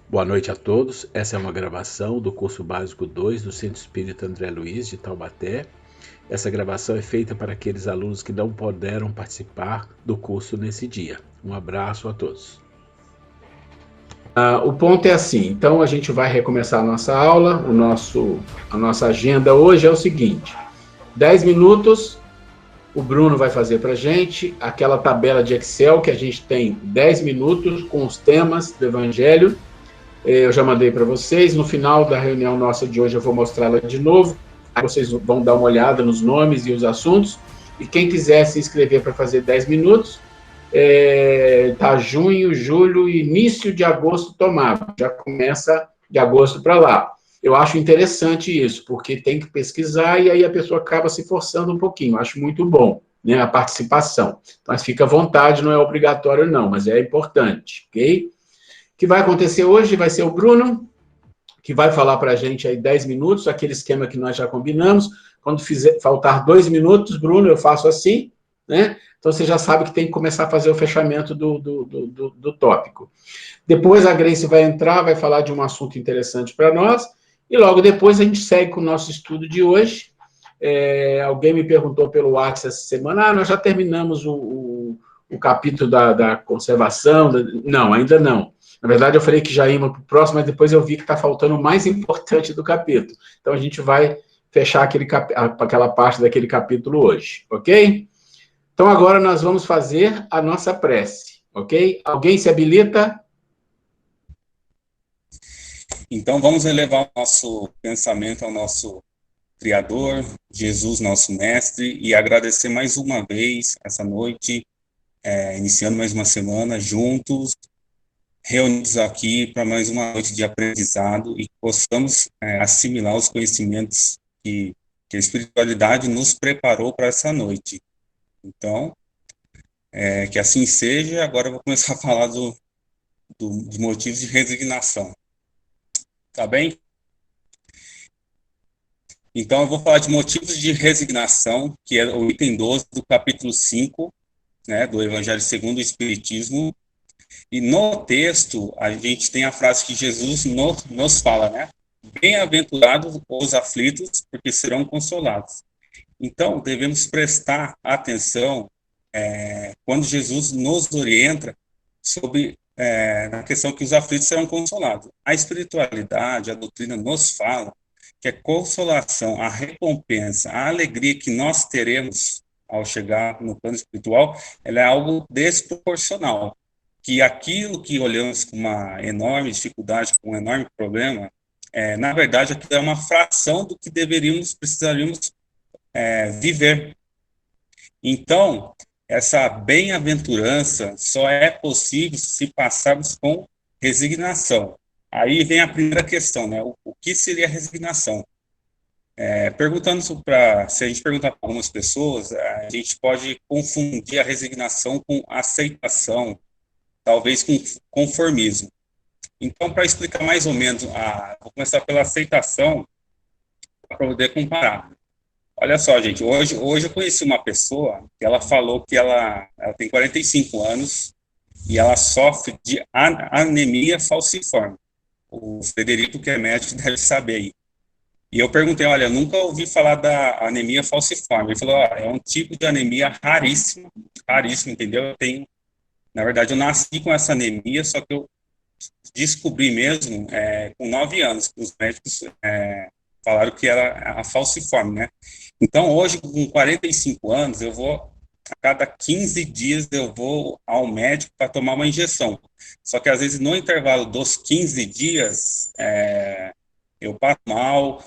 Boa noite a todos. Essa é uma gravação do curso básico 2 do Centro Espírita André Luiz de Taubaté. Essa gravação é feita para aqueles alunos que não puderam participar do curso nesse dia. Um abraço a todos. O ponto é assim, então a gente vai recomeçar a nossa aula, a nossa agenda hoje é o seguinte, 10 minutos, o Bruno vai fazer para a gente aquela tabela de Excel que a gente tem 10 minutos com os temas do Evangelho, eu já mandei para vocês, no final da reunião nossa de hoje eu vou mostrá-la de novo, aí vocês vão dar uma olhada nos nomes e os assuntos, e quem quiser se inscrever para fazer 10 minutos, tá junho, julho, início de agosto tomado, já começa de agosto para lá. Eu acho interessante isso, porque tem que pesquisar e aí a pessoa acaba se forçando um pouquinho. Eu acho muito bom, né, a participação. Mas fica à vontade, não é obrigatório não, mas é importante, ok? O que vai acontecer hoje vai ser o Bruno, que vai falar para a gente aí 10 minutos, aquele esquema que nós já combinamos. Quando faltar 2 minutos, Bruno, eu faço assim, né? Então você já sabe que tem que começar a fazer o fechamento do tópico. Depois a Grace vai entrar, vai falar de um assunto interessante para nós, e logo depois a gente segue com o nosso estudo de hoje. Alguém me perguntou pelo WhatsApp essa semana, nós já terminamos o capítulo da conservação? Não, ainda não. Na verdade, eu falei que já íamos para o próximo, mas depois eu vi que está faltando o mais importante do capítulo. Então, a gente vai fechar aquela parte daquele capítulo hoje, ok? Então, agora nós vamos fazer a nossa prece, ok? Alguém se habilita? Então, vamos elevar o nosso pensamento ao nosso Criador, Jesus, nosso Mestre, e agradecer mais uma vez essa noite, iniciando mais uma semana juntos, reunidos aqui para mais uma noite de aprendizado e que possamos assimilar os conhecimentos que a espiritualidade nos preparou para essa noite. Então, que assim seja. Agora eu vou começar a falar dos motivos de resignação. Tá bem? Então, eu vou falar de motivos de resignação, que é o item 12 do capítulo 5, né, do Evangelho segundo o Espiritismo. E no texto, a gente tem a frase que Jesus nos fala, né? Bem-aventurados os aflitos, porque serão consolados. Então, devemos prestar atenção quando Jesus nos orienta sobre na questão que os aflitos serão consolados. A espiritualidade, a doutrina nos fala que a consolação, a recompensa, a alegria que nós teremos ao chegar no plano espiritual, ela é algo desproporcional. Que aquilo que olhamos com uma enorme dificuldade, com um enorme problema, na verdade, aquilo é uma fração do que precisaríamos viver. Então, essa bem-aventurança só é possível se passarmos com resignação. Aí vem a primeira questão, né? O que seria resignação? Se a gente perguntar para algumas pessoas, a gente pode confundir a resignação com aceitação, talvez com conformismo. Então, para explicar mais ou menos, vou começar pela aceitação, para poder comparar. Olha só, gente, hoje eu conheci uma pessoa que ela falou que ela tem 45 anos e ela sofre de anemia falciforme. O Frederico, que é médico, deve saber aí. E eu perguntei, olha, eu nunca ouvi falar da anemia falciforme. Ele falou, é um tipo de anemia raríssimo, entendeu? Na verdade, eu nasci com essa anemia, só que eu descobri mesmo com 9 anos, que os médicos falaram que era a falciforme, né? Então, hoje, com 45 anos, a cada 15 dias, eu vou ao médico para tomar uma injeção. Só que, às vezes, no intervalo dos 15 dias, eu passo mal,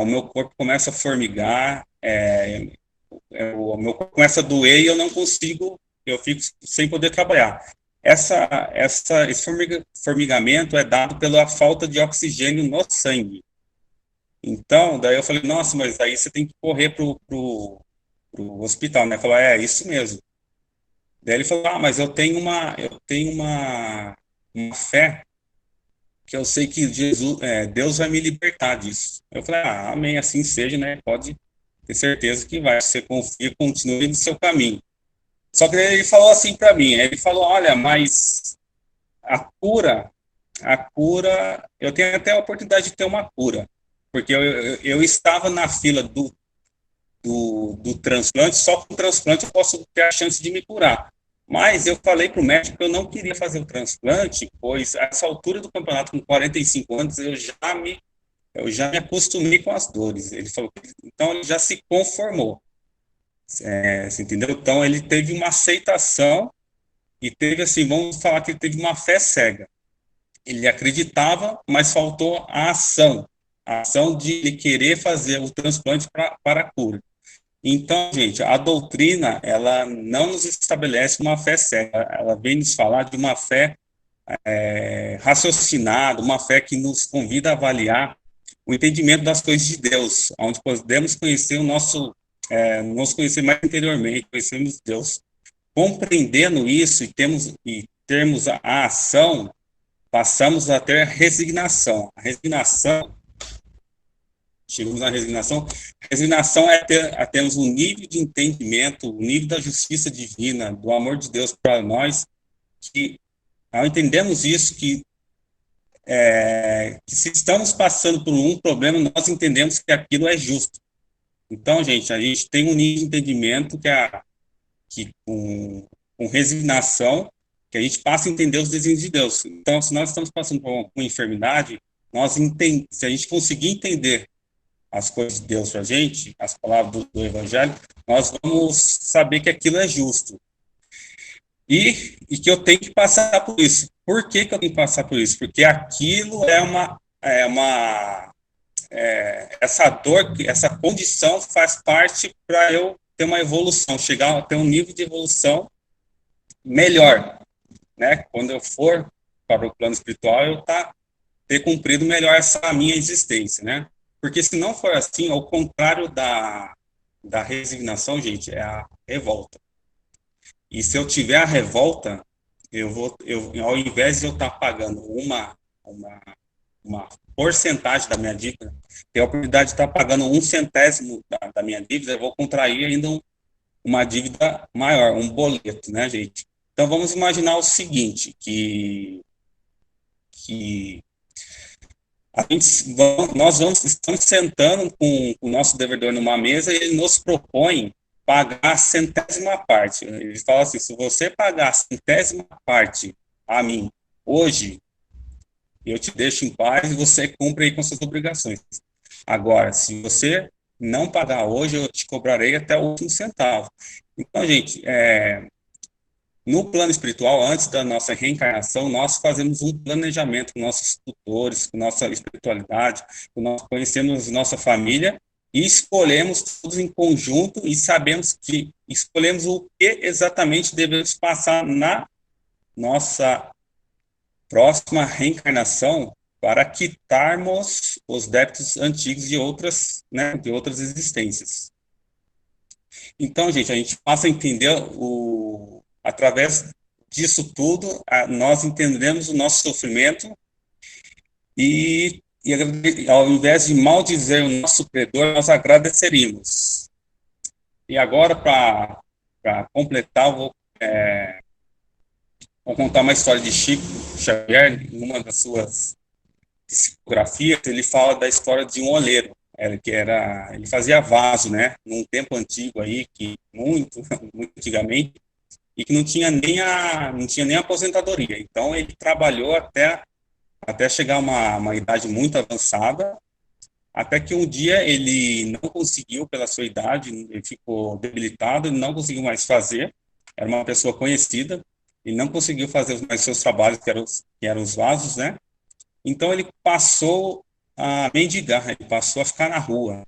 o meu corpo começa a formigar, o meu corpo começa a doer e eu não consigo, eu fico sem poder trabalhar. Esse formigamento é dado pela falta de oxigênio no sangue. Então, daí eu falei, nossa, mas aí você tem que correr pro hospital, né? Falou, isso mesmo. Daí ele falou, mas eu tenho uma fé que eu sei que Deus vai me libertar disso. Eu falei, amém, assim seja, né? Pode ter certeza que vai. Se você confia, continue no seu caminho. Só que ele falou assim para mim, ele falou, olha, mas a cura a cura, eu tenho até a oportunidade de ter uma cura, porque eu estava na fila do transplante, só com o transplante eu posso ter a chance de me curar. Mas eu falei para o médico que eu não queria fazer o transplante, pois a essa altura do campeonato, com 45 anos, eu já me acostumei com as dores. Ele falou, então ele já se conformou, você entendeu? Então ele teve uma aceitação e teve assim, vamos falar que ele teve uma fé cega. Ele acreditava, mas faltou a ação de ele querer fazer o transplante para a cura. Então, gente, a doutrina, ela não nos estabelece uma fé cega, ela vem nos falar de uma fé raciocinada, uma fé que nos convida a avaliar o entendimento das coisas de Deus, onde podemos conhecer nos conhecer mais interiormente, conhecermos Deus. Compreendendo isso termos a ação, passamos a ter a resignação. Chegamos à resignação. Resignação é termos um nível de entendimento, um nível da justiça divina, do amor de Deus para nós, que ao entendermos isso, que se estamos passando por um problema, nós entendemos que aquilo é justo. Então, gente, a gente tem um nível de entendimento que com resignação, que a gente passa a entender os desígnios de Deus. Então, se nós estamos passando por uma enfermidade, se a gente conseguir entender as coisas de Deus para a gente, as palavras do Evangelho, nós vamos saber que aquilo é justo. E que eu tenho que passar por isso. Por que eu tenho que passar por isso? Porque aquilo essa dor, essa condição faz parte para eu ter uma evolução, chegar a ter um nível de evolução melhor, né? Quando eu for para o plano espiritual, eu ter cumprido melhor essa minha existência, né? Porque se não for assim, ao contrário da resignação, gente, é a revolta. E se eu tiver a revolta, ao invés de eu estar pagando uma porcentagem da minha dívida, ter a oportunidade de estar pagando 1/100 da minha dívida, eu vou contrair ainda uma dívida maior, um boleto, né, gente? Então, vamos imaginar o seguinte, que estamos sentando com o nosso devedor numa mesa e ele nos propõe pagar a 100ª parte. Ele fala assim, se você pagar a 100ª parte a mim hoje, eu te deixo em paz e você cumpre aí com suas obrigações. Agora, se você não pagar hoje, eu te cobrarei até o último centavo. Então, gente, no plano espiritual, antes da nossa reencarnação, nós fazemos um planejamento com nossos tutores, com nossa espiritualidade, conhecemos nossa família e escolhemos todos em conjunto e sabemos que escolhemos o que exatamente devemos passar na nossa próxima reencarnação para quitarmos os débitos antigos de outras existências. Então, gente, a gente passa a entender através disso tudo, nós entendemos o nosso sofrimento e ao invés de maldizer o nosso credor, nós agradeceríamos. E agora, para completar, vou contar uma história de Chico Xavier. Em uma das suas psicografias, ele fala da história de um oleiro, ele fazia vaso, né, num tempo antigo aí, muito antigamente, e que não tinha nem a aposentadoria. Então, ele trabalhou até chegar a uma idade muito avançada, até que um dia ele não conseguiu, pela sua idade, ele ficou debilitado, ele não conseguiu mais fazer, era uma pessoa conhecida, ele não conseguiu fazer mais seus trabalhos, que eram os vasos, né? Então, ele passou a mendigar, ele passou a ficar na rua,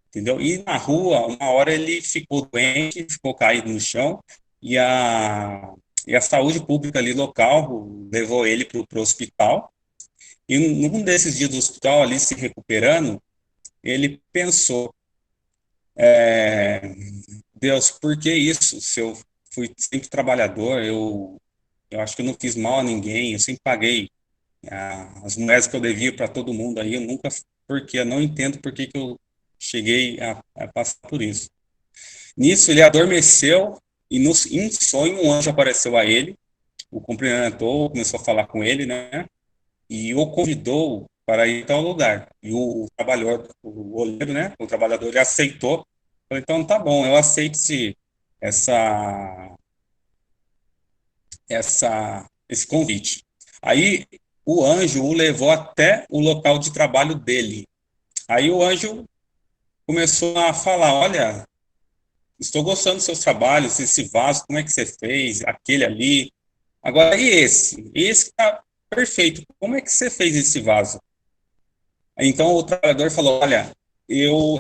entendeu? E na rua, uma hora ele ficou doente, ficou caído no chão, e a saúde pública ali local levou ele para o hospital. E num desses dias do hospital, ali se recuperando, ele pensou, Deus, por que isso? Se eu fui sempre trabalhador, eu acho que eu não fiz mal a ninguém, eu sempre paguei as moedas que eu devia para todo mundo aí, porque eu não entendo por que eu cheguei a passar por isso. Nisso, ele adormeceu e em sonho um anjo apareceu a ele, o cumprimentou, começou a falar com ele, né? e o convidou para ir a tal lugar. E o trabalhador, o oleiro, né, o trabalhador, ele aceitou. Falou, então tá bom, eu aceito essa, esse convite. Aí o anjo o levou até o local de trabalho dele. Aí o anjo começou a falar, olha, estou gostando dos seus trabalhos, esse vaso, como é que você fez, aquele ali. Agora, e esse? Esse está perfeito. Como é que você fez esse vaso? Então o trabalhador falou, olha,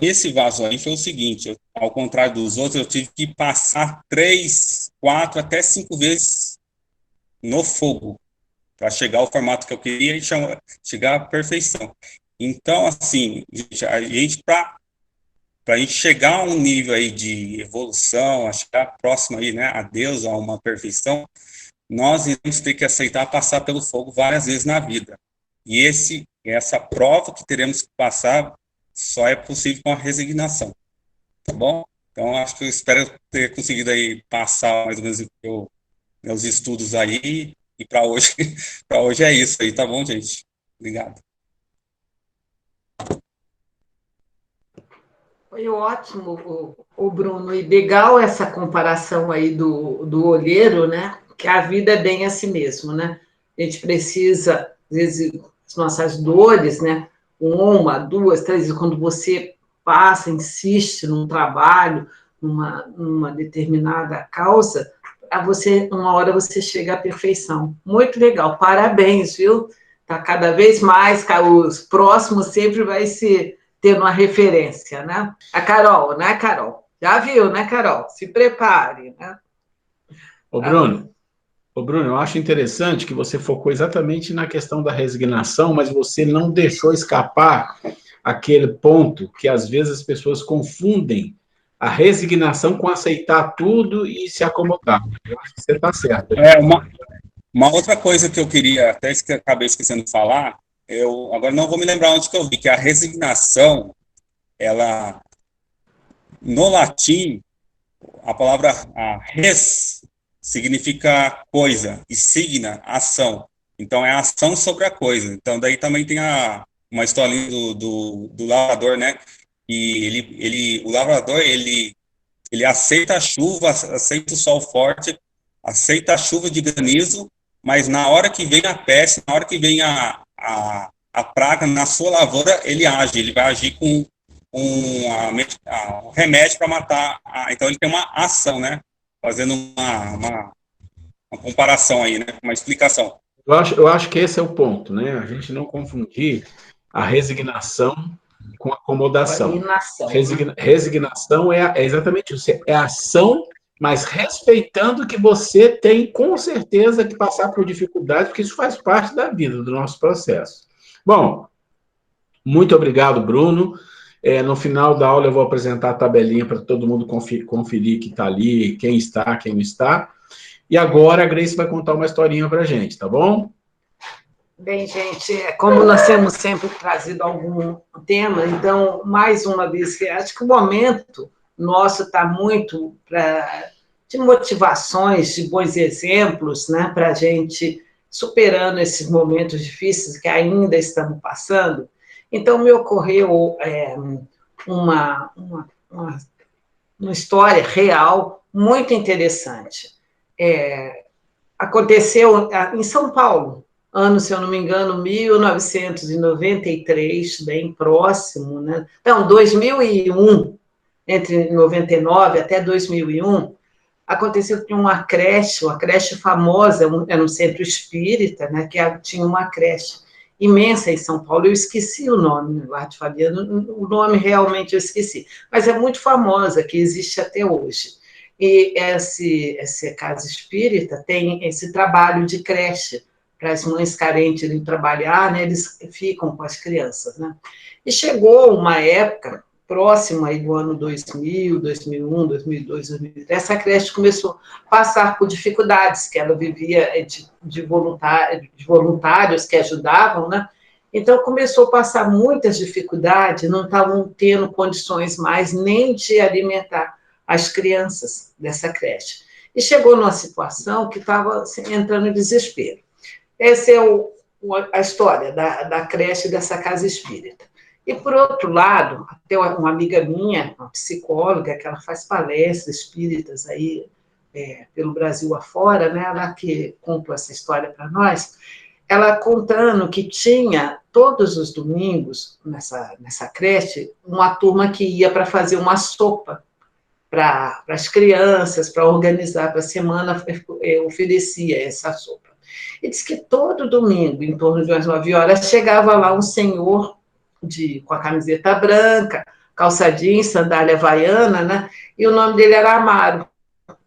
esse vaso aí foi o seguinte, ao contrário dos outros, eu tive que passar 3, 4, até 5 vezes no fogo para chegar ao formato que eu queria e chegar à perfeição. Então, assim, a gente para a gente chegar a um nível aí de evolução, a chegar próximo aí, né, a Deus, a uma perfeição, nós iremos ter que aceitar passar pelo fogo várias vezes na vida. E essa prova que teremos que passar só é possível com a resignação, tá bom? Então, acho que eu espero ter conseguido aí passar mais ou menos meus estudos aí, e para hoje, para hoje é isso aí, tá bom, gente? Obrigado. Foi ótimo, o Bruno, e legal essa comparação aí do olheiro, né? Que a vida é bem assim mesmo, né? A gente precisa, às vezes, as nossas dores, né? Uma, duas, três, quando você passa, insiste num trabalho, numa determinada causa, uma hora você chega à perfeição. Muito legal, parabéns, viu? Tá cada vez mais, os próximos sempre vai ser ter uma referência, né? A Carol, né, Carol? Já viu, né, Carol? Se prepare, né? Ô, Bruno, eu acho interessante que você focou exatamente na questão da resignação, mas você não deixou escapar aquele ponto que às vezes as pessoas confundem a resignação com aceitar tudo e se acomodar. Eu acho que você está certo. Uma outra coisa que eu queria, até acabei esquecendo de falar, eu agora não vou me lembrar onde que eu vi, que a resignação, ela, no latim, a palavra res significa coisa e signa, ação. Então, é ação sobre a coisa. Então, daí também tem uma historinha do lavrador, né? E o lavrador, ele aceita a chuva, aceita o sol forte, aceita a chuva de granizo, mas na hora que vem a peste, na hora que vem a praga na sua lavoura, ele vai agir com um remédio para matar. Então, ele tem uma ação, né? Fazendo uma comparação aí, né? Uma explicação. Eu acho que esse é o ponto, né? A gente não confundir a resignação com acomodação. Resignação é exatamente isso, é ação, mas respeitando que você tem com certeza que passar por dificuldades, porque isso faz parte da vida, do nosso processo. Bom, muito obrigado, Bruno. No final da aula eu vou apresentar a tabelinha para todo mundo conferir que está ali, quem está, quem não está. E agora a Grace vai contar uma historinha para a gente, tá bom? Bem, gente, como nós temos sempre trazido algum tema, então, mais uma vez, acho que o momento nosso está muito de motivações, de bons exemplos, né, para a gente superando esses momentos difíceis que ainda estamos passando. Então, me ocorreu uma história real muito interessante. Aconteceu em São Paulo, ano, se eu não me engano, 1993, bem próximo, né? Não, 2001, entre 99 até 2001, aconteceu que uma creche famosa, era um centro espírita, né, que tinha uma creche imensa em São Paulo, eu esqueci o nome, Arte Fabiano, o nome realmente eu esqueci, mas é muito famosa, que existe até hoje. E essa casa espírita tem esse trabalho de creche, para as mães carentes irem trabalhar, né, eles ficam com as crianças, né? E chegou uma época próxima aí do ano 2000, 2001, 2002, 2003, essa creche começou a passar por dificuldades, que ela vivia de voluntários que ajudavam, né? Então, começou a passar muitas dificuldades, não estavam tendo condições mais nem de alimentar as crianças dessa creche. E chegou numa situação que estava entrando em desespero. Esse é o a história da creche dessa casa espírita. E, por outro lado, até uma amiga minha, uma psicóloga, que ela faz palestras espíritas aí pelo Brasil afora, né, ela que contou essa história para nós, ela contando que tinha, todos os domingos, nessa creche, uma turma que ia para fazer uma sopa para as crianças, para organizar para a semana, oferecia essa sopa. E diz que todo domingo, em torno de umas 9 horas, chegava lá um senhor com a camiseta branca, calça jeans, sandália havaiana, né? E o nome dele era Amaro,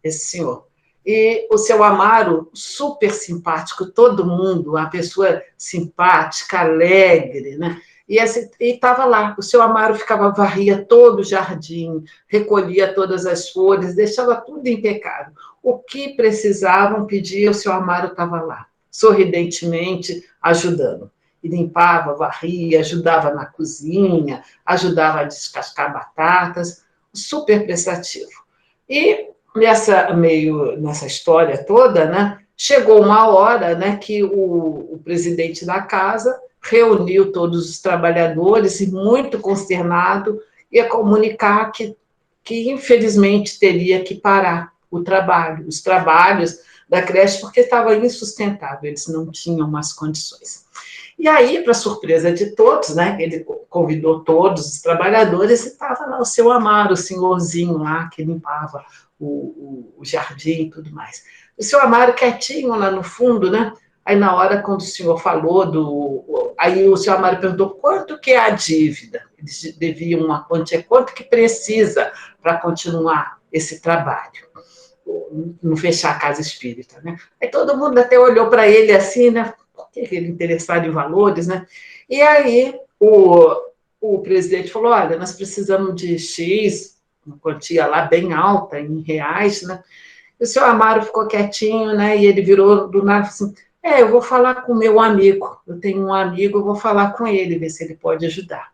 esse senhor. E o seu Amaro, super simpático, todo mundo, uma pessoa simpática, alegre, né? E estava lá, o seu Amaro varria todo o jardim, recolhia todas as flores, deixava tudo impecável. O que precisavam, pedia, o seu Amaro estava lá, sorridentemente, ajudando. E limpava, varria, ajudava na cozinha, ajudava a descascar batatas, super prestativo. E nessa história toda, né, chegou uma hora, né, que o presidente da casa reuniu todos os trabalhadores e, muito consternado, ia comunicar que infelizmente teria que parar os trabalhos da creche, porque estava insustentável, eles não tinham mais condições. E aí, para surpresa de todos, né, ele convidou todos os trabalhadores e estava lá o seu Amaro, o senhorzinho lá que limpava o jardim e tudo mais. O seu Amaro quietinho lá no fundo, né? Aí, na hora, quando o senhor falou aí o seu Amaro perguntou quanto que é a dívida. Eles deviam uma quantia, quanto que precisa para continuar esse trabalho, não fechar a casa espírita, né? Aí todo mundo até olhou para ele assim, né? Porque ele interessado em valores, né? E aí o presidente falou, olha, nós precisamos de X, uma quantia lá bem alta, em reais, né? E o seu Amaro ficou quietinho, né? E ele virou do nada e falou assim, eu vou falar com o meu amigo, eu tenho um amigo, eu vou falar com ele, ver se ele pode ajudar.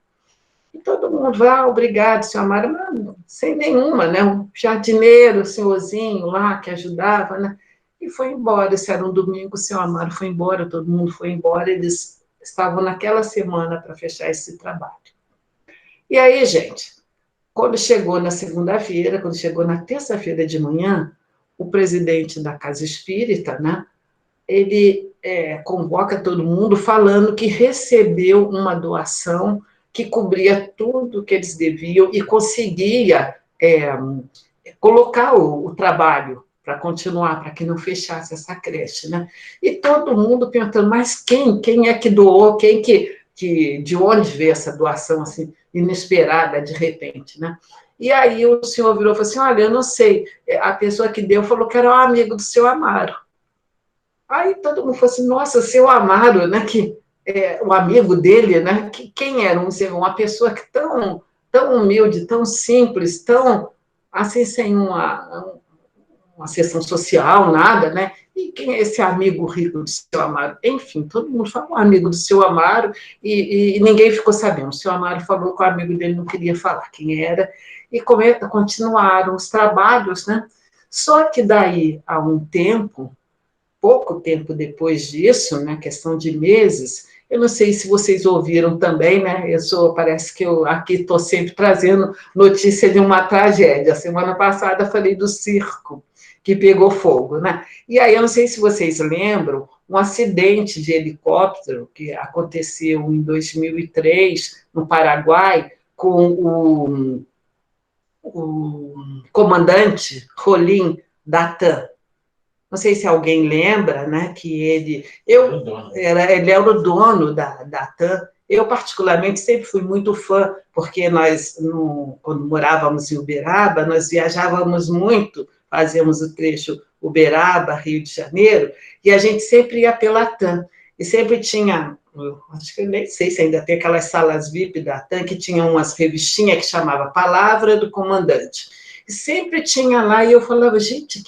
E todo mundo vai, obrigado, seu Amaro, mas sem nenhuma, né? Um jardineiro, um senhorzinho lá que ajudava, né? E foi embora. Esse era um domingo, o seu Amaro foi embora, todo mundo foi embora, eles estavam naquela semana para fechar esse trabalho. E aí, gente, quando chegou na segunda-feira, quando chegou na terça-feira de manhã, o presidente da Casa Espírita, né? Ele convoca todo mundo falando que recebeu uma doação que cobria tudo que eles deviam e conseguia colocar o trabalho para continuar, para que não fechasse essa creche, né? E todo mundo perguntando, mas quem é que doou, de onde veio essa doação assim, inesperada, de repente, né? E aí o senhor virou e falou assim, olha, eu não sei, a pessoa que deu falou que era um amigo do seu Amaro. Aí todo mundo falou assim, nossa, seu Amaro, né, o amigo dele, né, quem era uma pessoa que tão humilde, tão simples, tão, assim, sem uma sessão social, nada, né, e quem é esse amigo rico do seu Amaro? Enfim, todo mundo falou um amigo do seu Amaro e ninguém ficou sabendo. O seu Amaro falou que o amigo dele não queria falar quem era e continuaram os trabalhos, né, só que daí, a um tempo, pouco tempo depois disso, né, questão de meses, eu não sei se vocês ouviram também, né, parece que eu aqui estou sempre trazendo notícia de uma tragédia. Semana passada falei do circo que pegou fogo, né, e aí eu não sei se vocês lembram, um acidente de helicóptero que aconteceu em 2003, no Paraguai, com o comandante Rolim da TAM. Não sei se alguém lembra, né, que ele era o dono da TAM. Eu, particularmente, sempre fui muito fã, porque nós, quando morávamos em Uberaba, nós viajávamos muito, fazíamos o trecho Uberaba, Rio de Janeiro, e a gente sempre ia pela TAM. E sempre tinha, acho que eu nem sei se ainda tem aquelas salas VIP da TAM, que tinham umas revistinhas que chamava Palavra do Comandante. E sempre tinha lá, e eu falava, gente,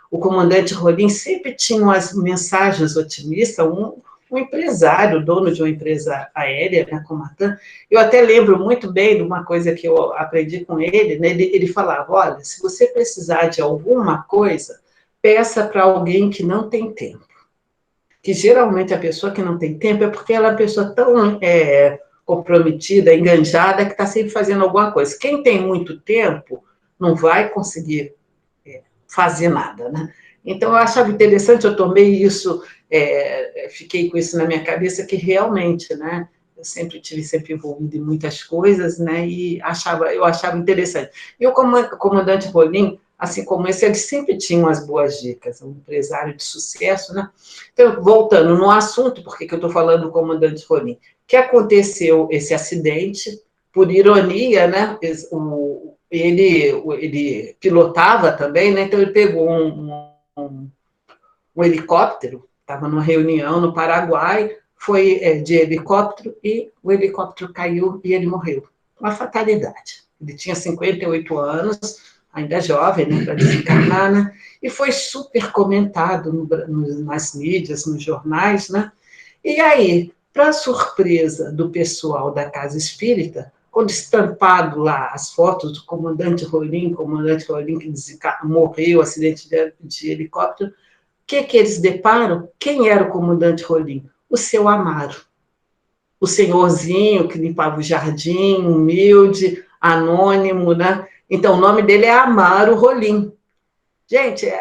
o comandante Rolim sempre tinha umas mensagens otimistas, um empresário, dono de uma empresa aérea, né, como a TAM. Eu até lembro muito bem de uma coisa que eu aprendi com ele, né, ele falava, olha, se você precisar de alguma coisa, peça para alguém que não tem tempo. que geralmente a pessoa que não tem tempo é porque ela é uma pessoa tão comprometida, enganjada, que está sempre fazendo alguma coisa. Quem tem muito tempo não vai conseguir fazer nada, né? Então, eu achava interessante, eu tomei isso, fiquei com isso na minha cabeça, que realmente, né, eu sempre envolvida em muitas coisas, né, e eu achava interessante. E o comandante Rolim, assim como esse, ele sempre tinha umas boas dicas, um empresário de sucesso, né? Então, voltando no assunto, por que eu estou falando do comandante Rolim? Que aconteceu esse acidente, por ironia, né, ele pilotava também, né? Então ele pegou um helicóptero, estava numa reunião no Paraguai, foi de helicóptero e o helicóptero caiu e ele morreu. Uma fatalidade. Ele tinha 58 anos, ainda jovem, né, para desencarnar, né? E foi super comentado nas mídias, nos jornais, né? E aí, para surpresa do pessoal da Casa Espírita, quando estampado lá as fotos do comandante Rolim que morreu, acidente de helicóptero, o que eles deparam? Quem era o comandante Rolim? O seu Amaro. O senhorzinho que limpava o jardim, humilde, anônimo, né? Então, o nome dele é Amaro Rolim. Gente,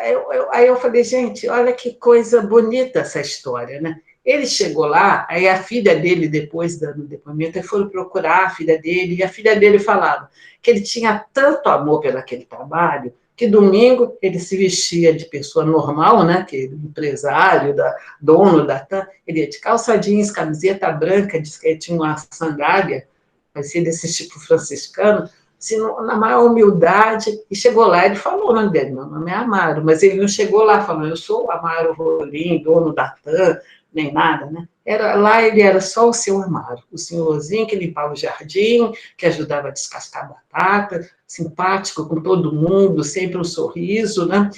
aí eu falei, gente, olha que coisa bonita essa história, né? Ele chegou lá, aí a filha dele, depois do depoimento, aí foram procurar a filha dele, e a filha dele falava que ele tinha tanto amor pelo aquele trabalho, que domingo ele se vestia de pessoa normal, né? Que empresário, dono da TAM, ele ia de calça jeans, camiseta branca, disse que ele tinha uma sandália, parecia desse tipo franciscano, assim, na maior humildade, e chegou lá, ele falou o nome dele, meu nome é Amaro, mas ele não chegou lá falando, eu sou o Amaro Rolim, dono da TAM, nem nada, né? Lá ele era só o seu Amaro, o senhorzinho que limpava o jardim, que ajudava a descascar batata, simpático com todo mundo, sempre um sorriso, né?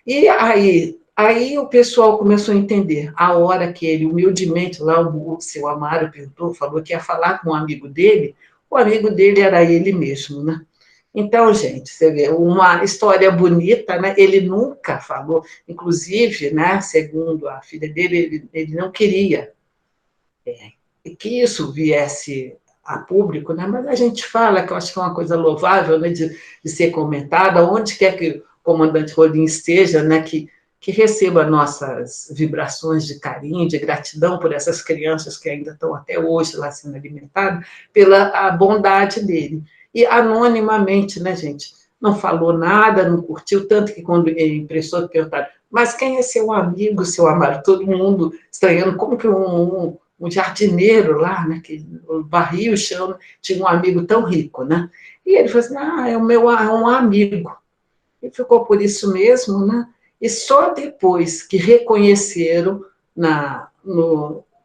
E aí o pessoal começou a entender, a hora que ele, humildemente, lá o seu Amaro perguntou, falou que ia falar com um amigo dele, o amigo dele era ele mesmo, né? Então, gente, você vê, uma história bonita, né? Ele nunca falou, inclusive, né, segundo a filha dele, ele não queria que isso viesse a público, né? Mas a gente fala, que eu acho que é uma coisa louvável, né, de ser comentada, onde quer que o comandante Rolim esteja, né, que receba nossas vibrações de carinho, de gratidão por essas crianças que ainda estão até hoje lá sendo alimentadas, pela a bondade dele. E anonimamente, né, gente? Não falou nada, não curtiu, tanto que quando impressou, perguntaram, mas quem é seu amigo, seu amado? Todo mundo estranhando, como que um jardineiro lá, né, que varria o chão, tinha um amigo tão rico, né? E ele falou assim, é um amigo. E ficou por isso mesmo, né? E só depois que reconheceram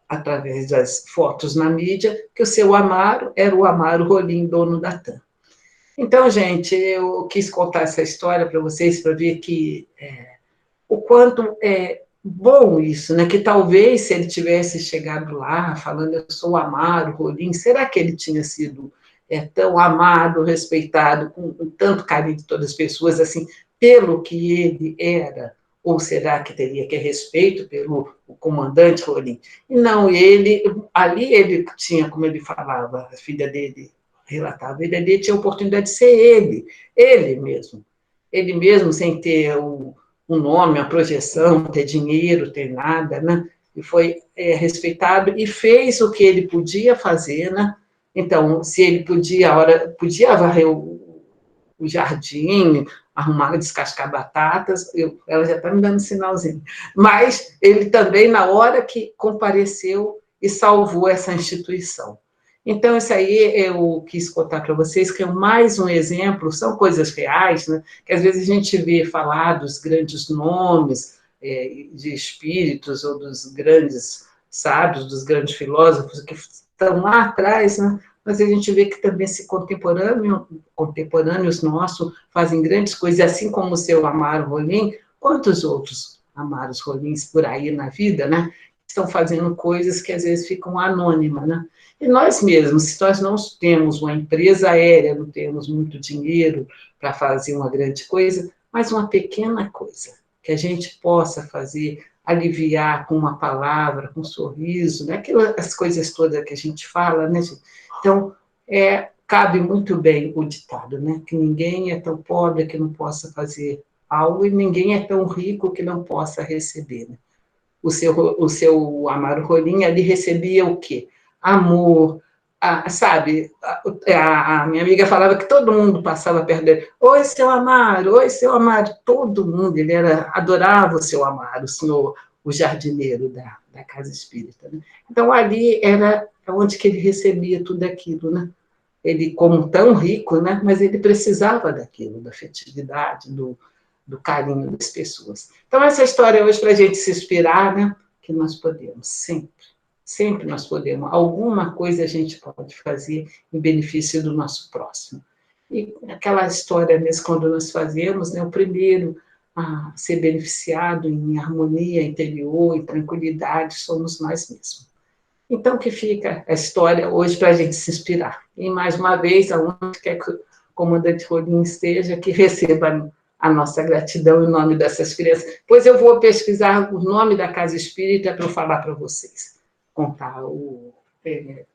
através das fotos na mídia que o seu Amaro era o Amaro Rolim, dono da TAM. Então, gente, eu quis contar essa história para vocês, para ver que o quanto é bom isso, né? Que talvez se ele tivesse chegado lá falando eu sou o Amaro Rolim, será que ele tinha sido tão amado, respeitado, com tanto carinho de todas as pessoas, assim, pelo que ele era? Ou será que teria que respeito pelo comandante Rolim? E não, ali ele tinha, como ele falava, a filha dele relatava, ele tinha a oportunidade de ser ele mesmo, sem ter um nome, a projeção, ter dinheiro, ter nada, né? E foi respeitado e fez o que ele podia fazer, né? Então, se ele podia varrer o jardim, arrumar, descascar batatas, ela já está me dando um sinalzinho, mas ele também, na hora que compareceu e salvou essa instituição. Então, isso aí eu quis contar para vocês, que é mais um exemplo, são coisas reais, né? Que às vezes a gente vê falar dos grandes nomes de espíritos ou dos grandes sábios, dos grandes filósofos que estão lá atrás, né? Mas a gente vê que também esse contemporâneos nossos fazem grandes coisas, assim como o seu Amaro Rolim, quantos outros Amaros Rolins por aí na vida, né? Estão fazendo coisas que às vezes ficam anônimas, né? E nós mesmos, se nós não temos uma empresa aérea, não temos muito dinheiro para fazer uma grande coisa, mas uma pequena coisa que a gente possa fazer aliviar com uma palavra, com um sorriso, né? As coisas todas que a gente fala, né, gente? Então, cabe muito bem o ditado, né? Que ninguém é tão pobre que não possa fazer algo e ninguém é tão rico que não possa receber, né? O seu Amaro Rolim ali recebia o quê? Amor, sabe? A minha amiga falava que todo mundo passava perto dele. Oi, seu Amaro, oi, seu Amaro. Todo mundo, ele adorava o seu Amaro, o senhor, o jardineiro da Casa Espírita, né? Então, ali era onde que ele recebia tudo aquilo, né? Ele, como tão rico, né? Mas ele precisava daquilo, da afetividade, do carinho das pessoas. Então, essa história hoje, para a gente se inspirar, né? Que nós podemos, sempre nós podemos. Alguma coisa a gente pode fazer em benefício do nosso próximo. E aquela história mesmo, quando nós fazemos, né? O primeiro a ser beneficiado em harmonia interior, em tranquilidade, somos nós mesmos. Então, que fica a história hoje para a gente se inspirar. E, mais uma vez, aonde quer que o comandante Rolim esteja, que receba a nossa gratidão em nome dessas crianças. Pois eu vou pesquisar o nome da Casa Espírita para eu falar para vocês, contar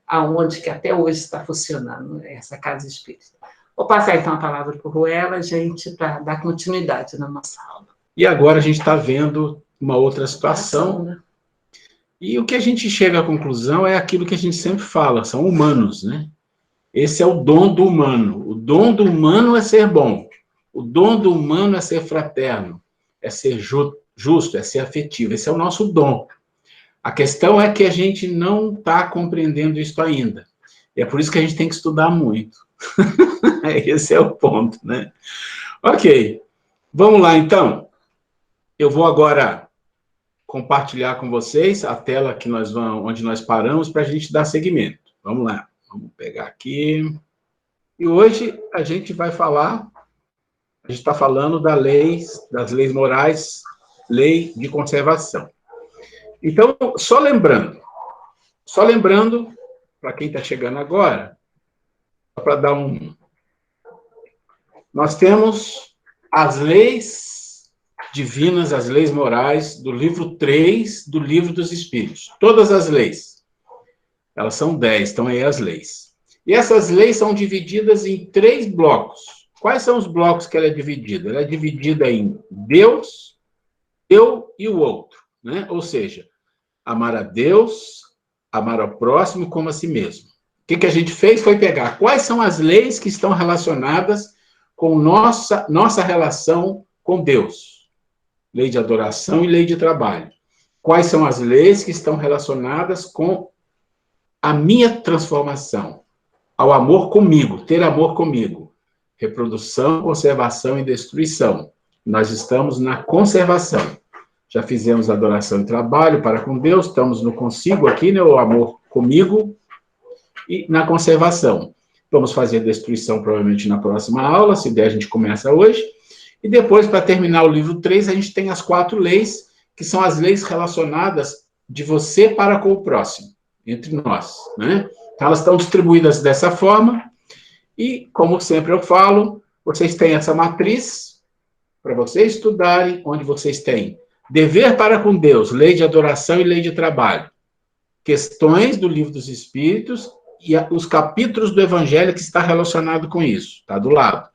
aonde que até hoje está funcionando essa Casa Espírita. Vou passar, então, a palavra para o Ruela, gente, para dar continuidade na nossa aula. E agora a gente está vendo uma outra situação, né? E o que a gente chega à conclusão é aquilo que a gente sempre fala, são humanos, né? Esse é o dom do humano. O dom do humano é ser bom. O dom do humano é ser fraterno, é ser justo, é ser afetivo. Esse é o nosso dom. A questão é que a gente não está compreendendo isso ainda. E é por isso que a gente tem que estudar muito. Esse é o ponto, né? Ok. Vamos lá, então. Eu vou agora compartilhar com vocês a tela que onde nós paramos para a gente dar seguimento. Vamos lá. Vamos pegar aqui. E hoje a gente vai falar, a gente está falando das leis morais, lei de conservação. Então, só lembrando, para quem está chegando agora, para dar nós temos as leis divinas, as leis morais, do livro 3 do Livro dos Espíritos. Todas as leis. Elas são 10, estão aí as leis. E essas leis são divididas em 3 blocos. Quais são os blocos que ela é dividida? Ela é dividida em Deus, eu e o outro, né? Ou seja, amar a Deus, amar ao próximo como a si mesmo. O que a gente fez foi pegar quais são as leis que estão relacionadas com nossa relação com Deus. Lei de adoração e lei de trabalho. Quais são as leis que estão relacionadas com a minha transformação, ao amor comigo, ter amor comigo. Reprodução, conservação e destruição. Nós estamos na conservação. Já fizemos adoração e trabalho para com Deus, estamos no consigo aqui, né, o amor comigo, e na conservação. Vamos fazer destruição provavelmente na próxima aula, se der a gente começa hoje. E depois, para terminar o livro 3, a gente tem as 4 leis, que são as leis relacionadas de você para com o próximo, entre nós, né? Então, elas estão distribuídas dessa forma, e, como sempre eu falo, vocês têm essa matriz para vocês estudarem, onde vocês têm dever para com Deus, lei de adoração e lei de trabalho, questões do Livro dos Espíritos e os capítulos do Evangelho que está relacionado com isso, está do lado.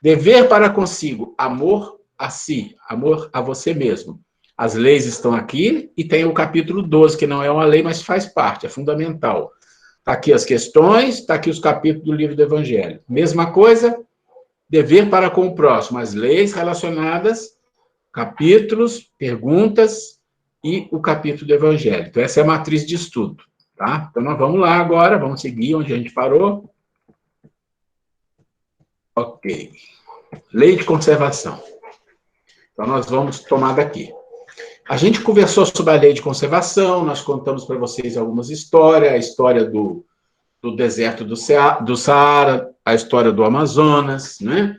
Dever para consigo, amor a si, amor a você mesmo. As leis estão aqui e tem o capítulo 12, que não é uma lei, mas faz parte, é fundamental. Está aqui as questões, está aqui os capítulos do livro do Evangelho. Mesma coisa, dever para com o próximo, as leis relacionadas, capítulos, perguntas e o capítulo do Evangelho. Então, essa é a matriz de estudo, tá? Então, nós vamos lá agora, vamos seguir onde a gente parou. Ok. Lei de conservação. Então, nós vamos tomar daqui. A gente conversou sobre a lei de conservação, nós contamos para vocês algumas histórias, a história do deserto do Saara, a história do Amazonas, né?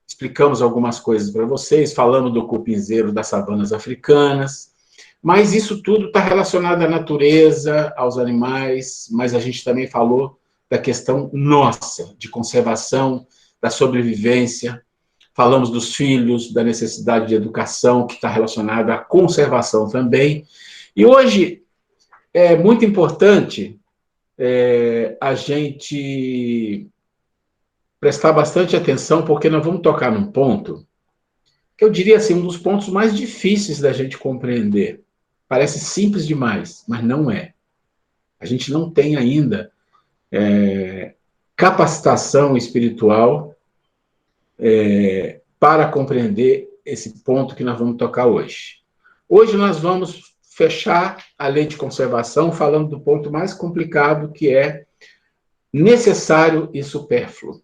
Explicamos algumas coisas para vocês, falamos do cupinzeiro das savanas africanas, mas isso tudo está relacionado à natureza, aos animais, mas a gente também falou da questão nossa, de conservação, da sobrevivência. falamos dos filhos, da necessidade de educação, que está relacionada à conservação também. E hoje é muito importante a gente prestar bastante atenção, porque nós vamos tocar num ponto que eu diria assim, um dos pontos mais difíceis da gente compreender. Parece simples demais, mas não é. A gente não tem ainda capacitação espiritual para compreender esse ponto que nós vamos tocar hoje. Hoje nós vamos fechar a lei de conservação falando do ponto mais complicado, que é necessário e supérfluo.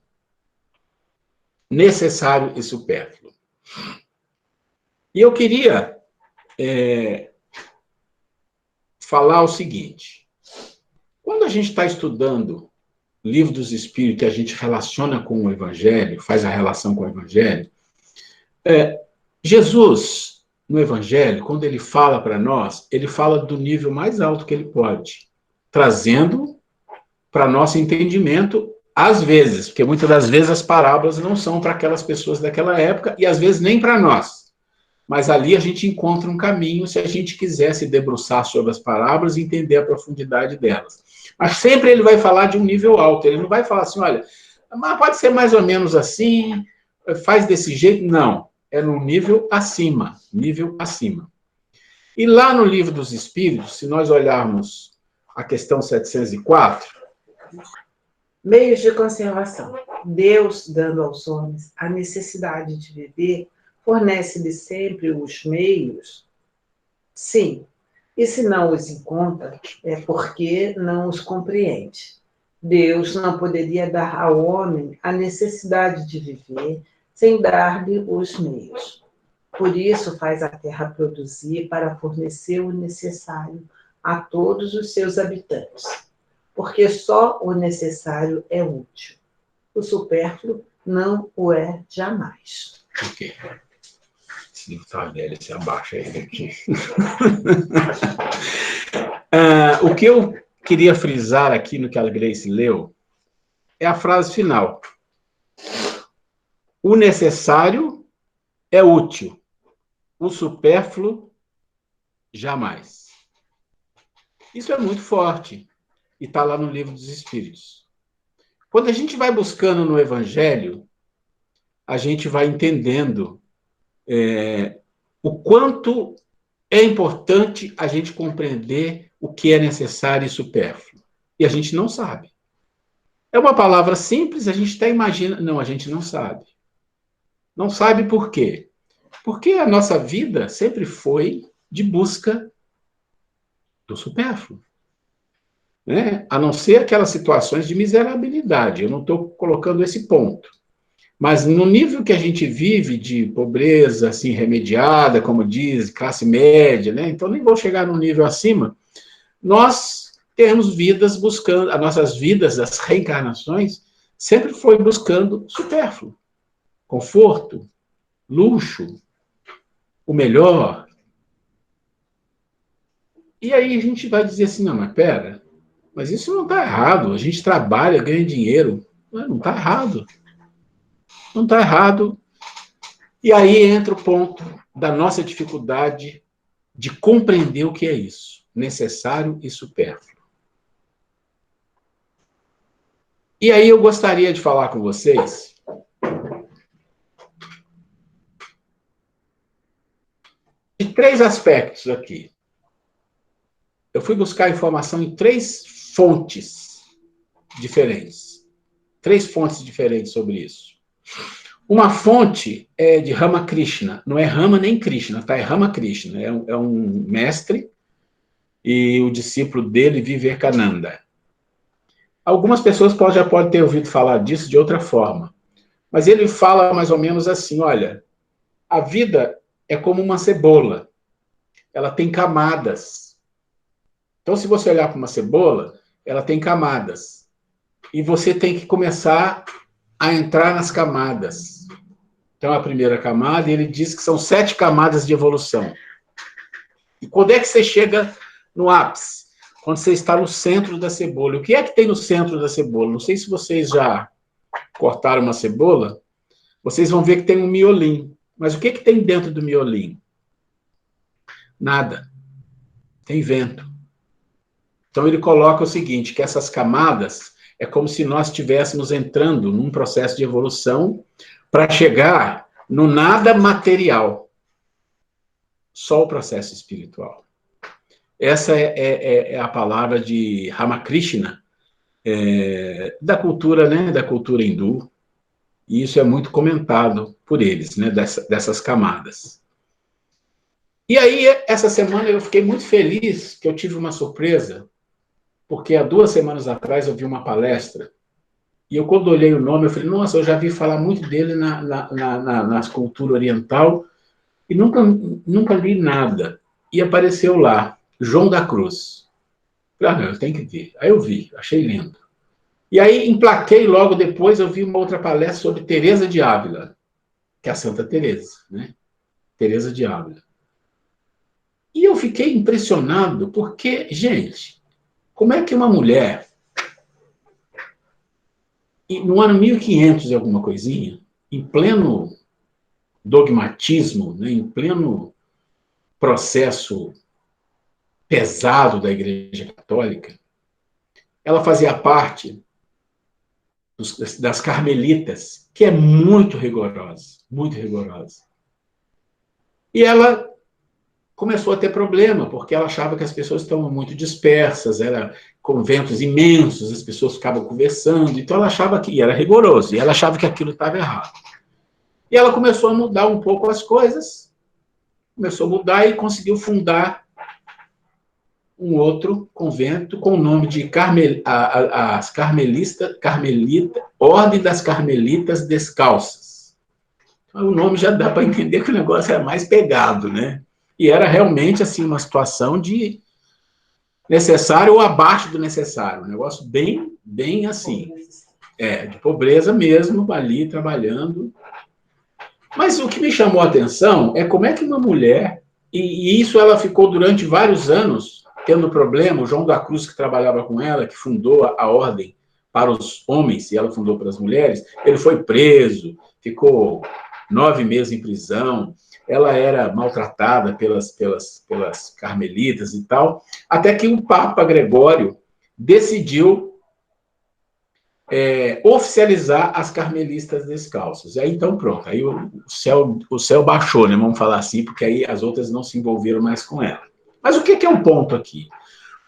Necessário e supérfluo. E eu queria falar o seguinte: quando a gente está estudando o Livro dos Espíritos, que a gente relaciona com o Evangelho, faz a relação com o Evangelho, Jesus, no Evangelho, quando ele fala para nós, ele fala do nível mais alto que ele pode, trazendo para nosso entendimento, às vezes, porque muitas das vezes as parábolas não são para aquelas pessoas daquela época, e às vezes nem para nós. Mas ali a gente encontra um caminho se a gente quiser se debruçar sobre as parábolas e entender a profundidade delas. Mas sempre ele vai falar de um nível alto. Ele não vai falar assim, olha, mas pode ser mais ou menos assim, faz desse jeito. Não, é no nível acima, nível acima. E lá no Livro dos Espíritos, se nós olharmos a questão 704... Meios de conservação. Deus, dando aos homens a necessidade de viver, fornece-lhes sempre os meios? Sim. E se não os encontra, é porque não os compreende. Deus não poderia dar ao homem a necessidade de viver sem dar-lhe os meios. Por isso faz a terra produzir para fornecer o necessário a todos os seus habitantes. Porque só o necessário é útil. O supérfluo não o é jamais. Ok. Esse livro está velho, você abaixa ele aqui. O que eu queria frisar aqui no que a Grace leu é a frase final. O necessário é útil, o supérfluo jamais. Isso é muito forte e está lá no Livro dos Espíritos. Quando a gente vai buscando no Evangelho, a gente vai entendendo o quanto é importante a gente compreender o que é necessário e supérfluo. E a gente não sabe. É uma palavra simples, a gente até imagina... Não, a gente não sabe. Não sabe por quê? Porque a nossa vida sempre foi de busca do supérfluo. Né? A não ser aquelas situações de miserabilidade. Eu não estou colocando esse ponto. Mas no nível que a gente vive de pobreza assim remediada, como diz, classe média, né? Então nem vou chegar num nível acima, nós temos vidas buscando, as nossas vidas, as reencarnações, sempre foi buscando supérfluo, conforto, luxo, o melhor. E aí a gente vai dizer assim, não, mas pera, mas isso não está errado, a gente trabalha, ganha dinheiro, não está errado. Não está errado. E aí entra o ponto da nossa dificuldade de compreender o que é isso, necessário e supérfluo. E aí eu gostaria de falar com vocês de 3 aspectos aqui. Eu fui buscar informação em 3 fontes diferentes. 3 fontes diferentes sobre isso. Uma fonte é de Ramakrishna, não é Rama nem Krishna, tá? É Ramakrishna, é um mestre e o discípulo dele, Vivekananda. Algumas pessoas já podem ter ouvido falar disso de outra forma, mas ele fala mais ou menos assim, olha, a vida é como uma cebola, ela tem camadas. Então, se você olhar para uma cebola, ela tem camadas, e você tem que começar a entrar nas camadas. Então, a primeira camada, ele diz que são 7 camadas de evolução. E quando é que você chega no ápice? Quando você está no centro da cebola. O que é que tem no centro da cebola? Não sei se vocês já cortaram uma cebola, vocês vão ver que tem um miolim. Mas o que tem dentro do miolim? Nada. Tem vento. Então ele coloca o seguinte, que essas camadas é como se nós estivéssemos entrando num processo de evolução para chegar no nada material. Só o processo espiritual. Essa é a palavra de Ramakrishna, da cultura, né, da cultura hindu. E isso é muito comentado por eles, né, dessas camadas. E aí, essa semana eu fiquei muito feliz que eu tive uma surpresa, porque há 2 semanas atrás eu vi uma palestra, e eu, quando olhei o nome, eu falei, nossa, eu já vi falar muito dele na cultura oriental, e nunca li nada. E apareceu lá, João da Cruz. Falei, não, eu tenho que ver. Aí eu vi, achei lindo. E aí, emplaquei logo depois, eu vi uma outra palestra sobre Teresa de Ávila, que é a Santa Teresa, né? Teresa de Ávila. E eu fiquei impressionado, porque, gente, como é que uma mulher, no ano 1500 e alguma coisinha, em pleno dogmatismo, né, em pleno processo pesado da Igreja Católica, ela fazia parte das carmelitas, que é muito rigorosa, muito rigorosa. E ela começou a ter problema, porque ela achava que as pessoas estavam muito dispersas, era conventos imensos, as pessoas ficavam conversando, então ela achava que era rigoroso, e ela achava que aquilo estava errado. E ela começou a mudar um pouco as coisas, começou a mudar e conseguiu fundar um outro convento com o nome de Ordem das Carmelitas Descalças. Então, o nome já dá para entender que o negócio era mais pegado, né? E era realmente assim uma situação de necessário ou abaixo do necessário, um negócio bem assim, de pobreza mesmo, ali trabalhando. Mas o que me chamou a atenção é como é que uma mulher, e isso ela ficou durante vários anos tendo problema, o João da Cruz, que trabalhava com ela, que fundou a ordem para os homens, e ela fundou para as mulheres, ele foi preso, ficou 9 meses em prisão, ela era maltratada pelas carmelitas e tal, até que o Papa Gregório decidiu oficializar as carmelistas descalças. Aí, então, pronto. Aí o céu baixou, né? Vamos falar assim, porque aí as outras não se envolveram mais com ela. Mas o que é o ponto aqui?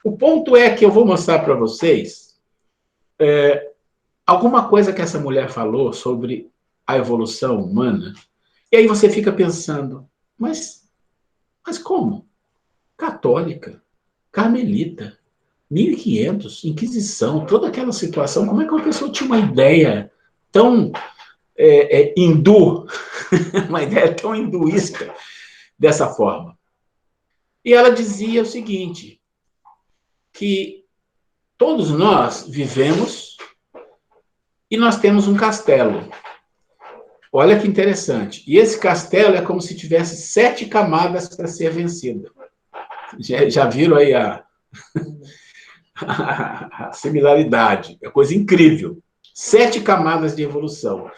O ponto é que eu vou mostrar para vocês alguma coisa que essa mulher falou sobre a evolução humana, e aí você fica pensando, mas como? Católica, carmelita, 1500, Inquisição, toda aquela situação, como é que uma pessoa tinha uma ideia tão hindu, uma ideia tão hinduísta dessa forma? E ela dizia o seguinte, que todos nós vivemos e nós temos um castelo. Olha que interessante. E esse castelo é como se tivesse 7 camadas para ser vencido. Já viram aí a similaridade? É coisa incrível. 7 camadas de evolução.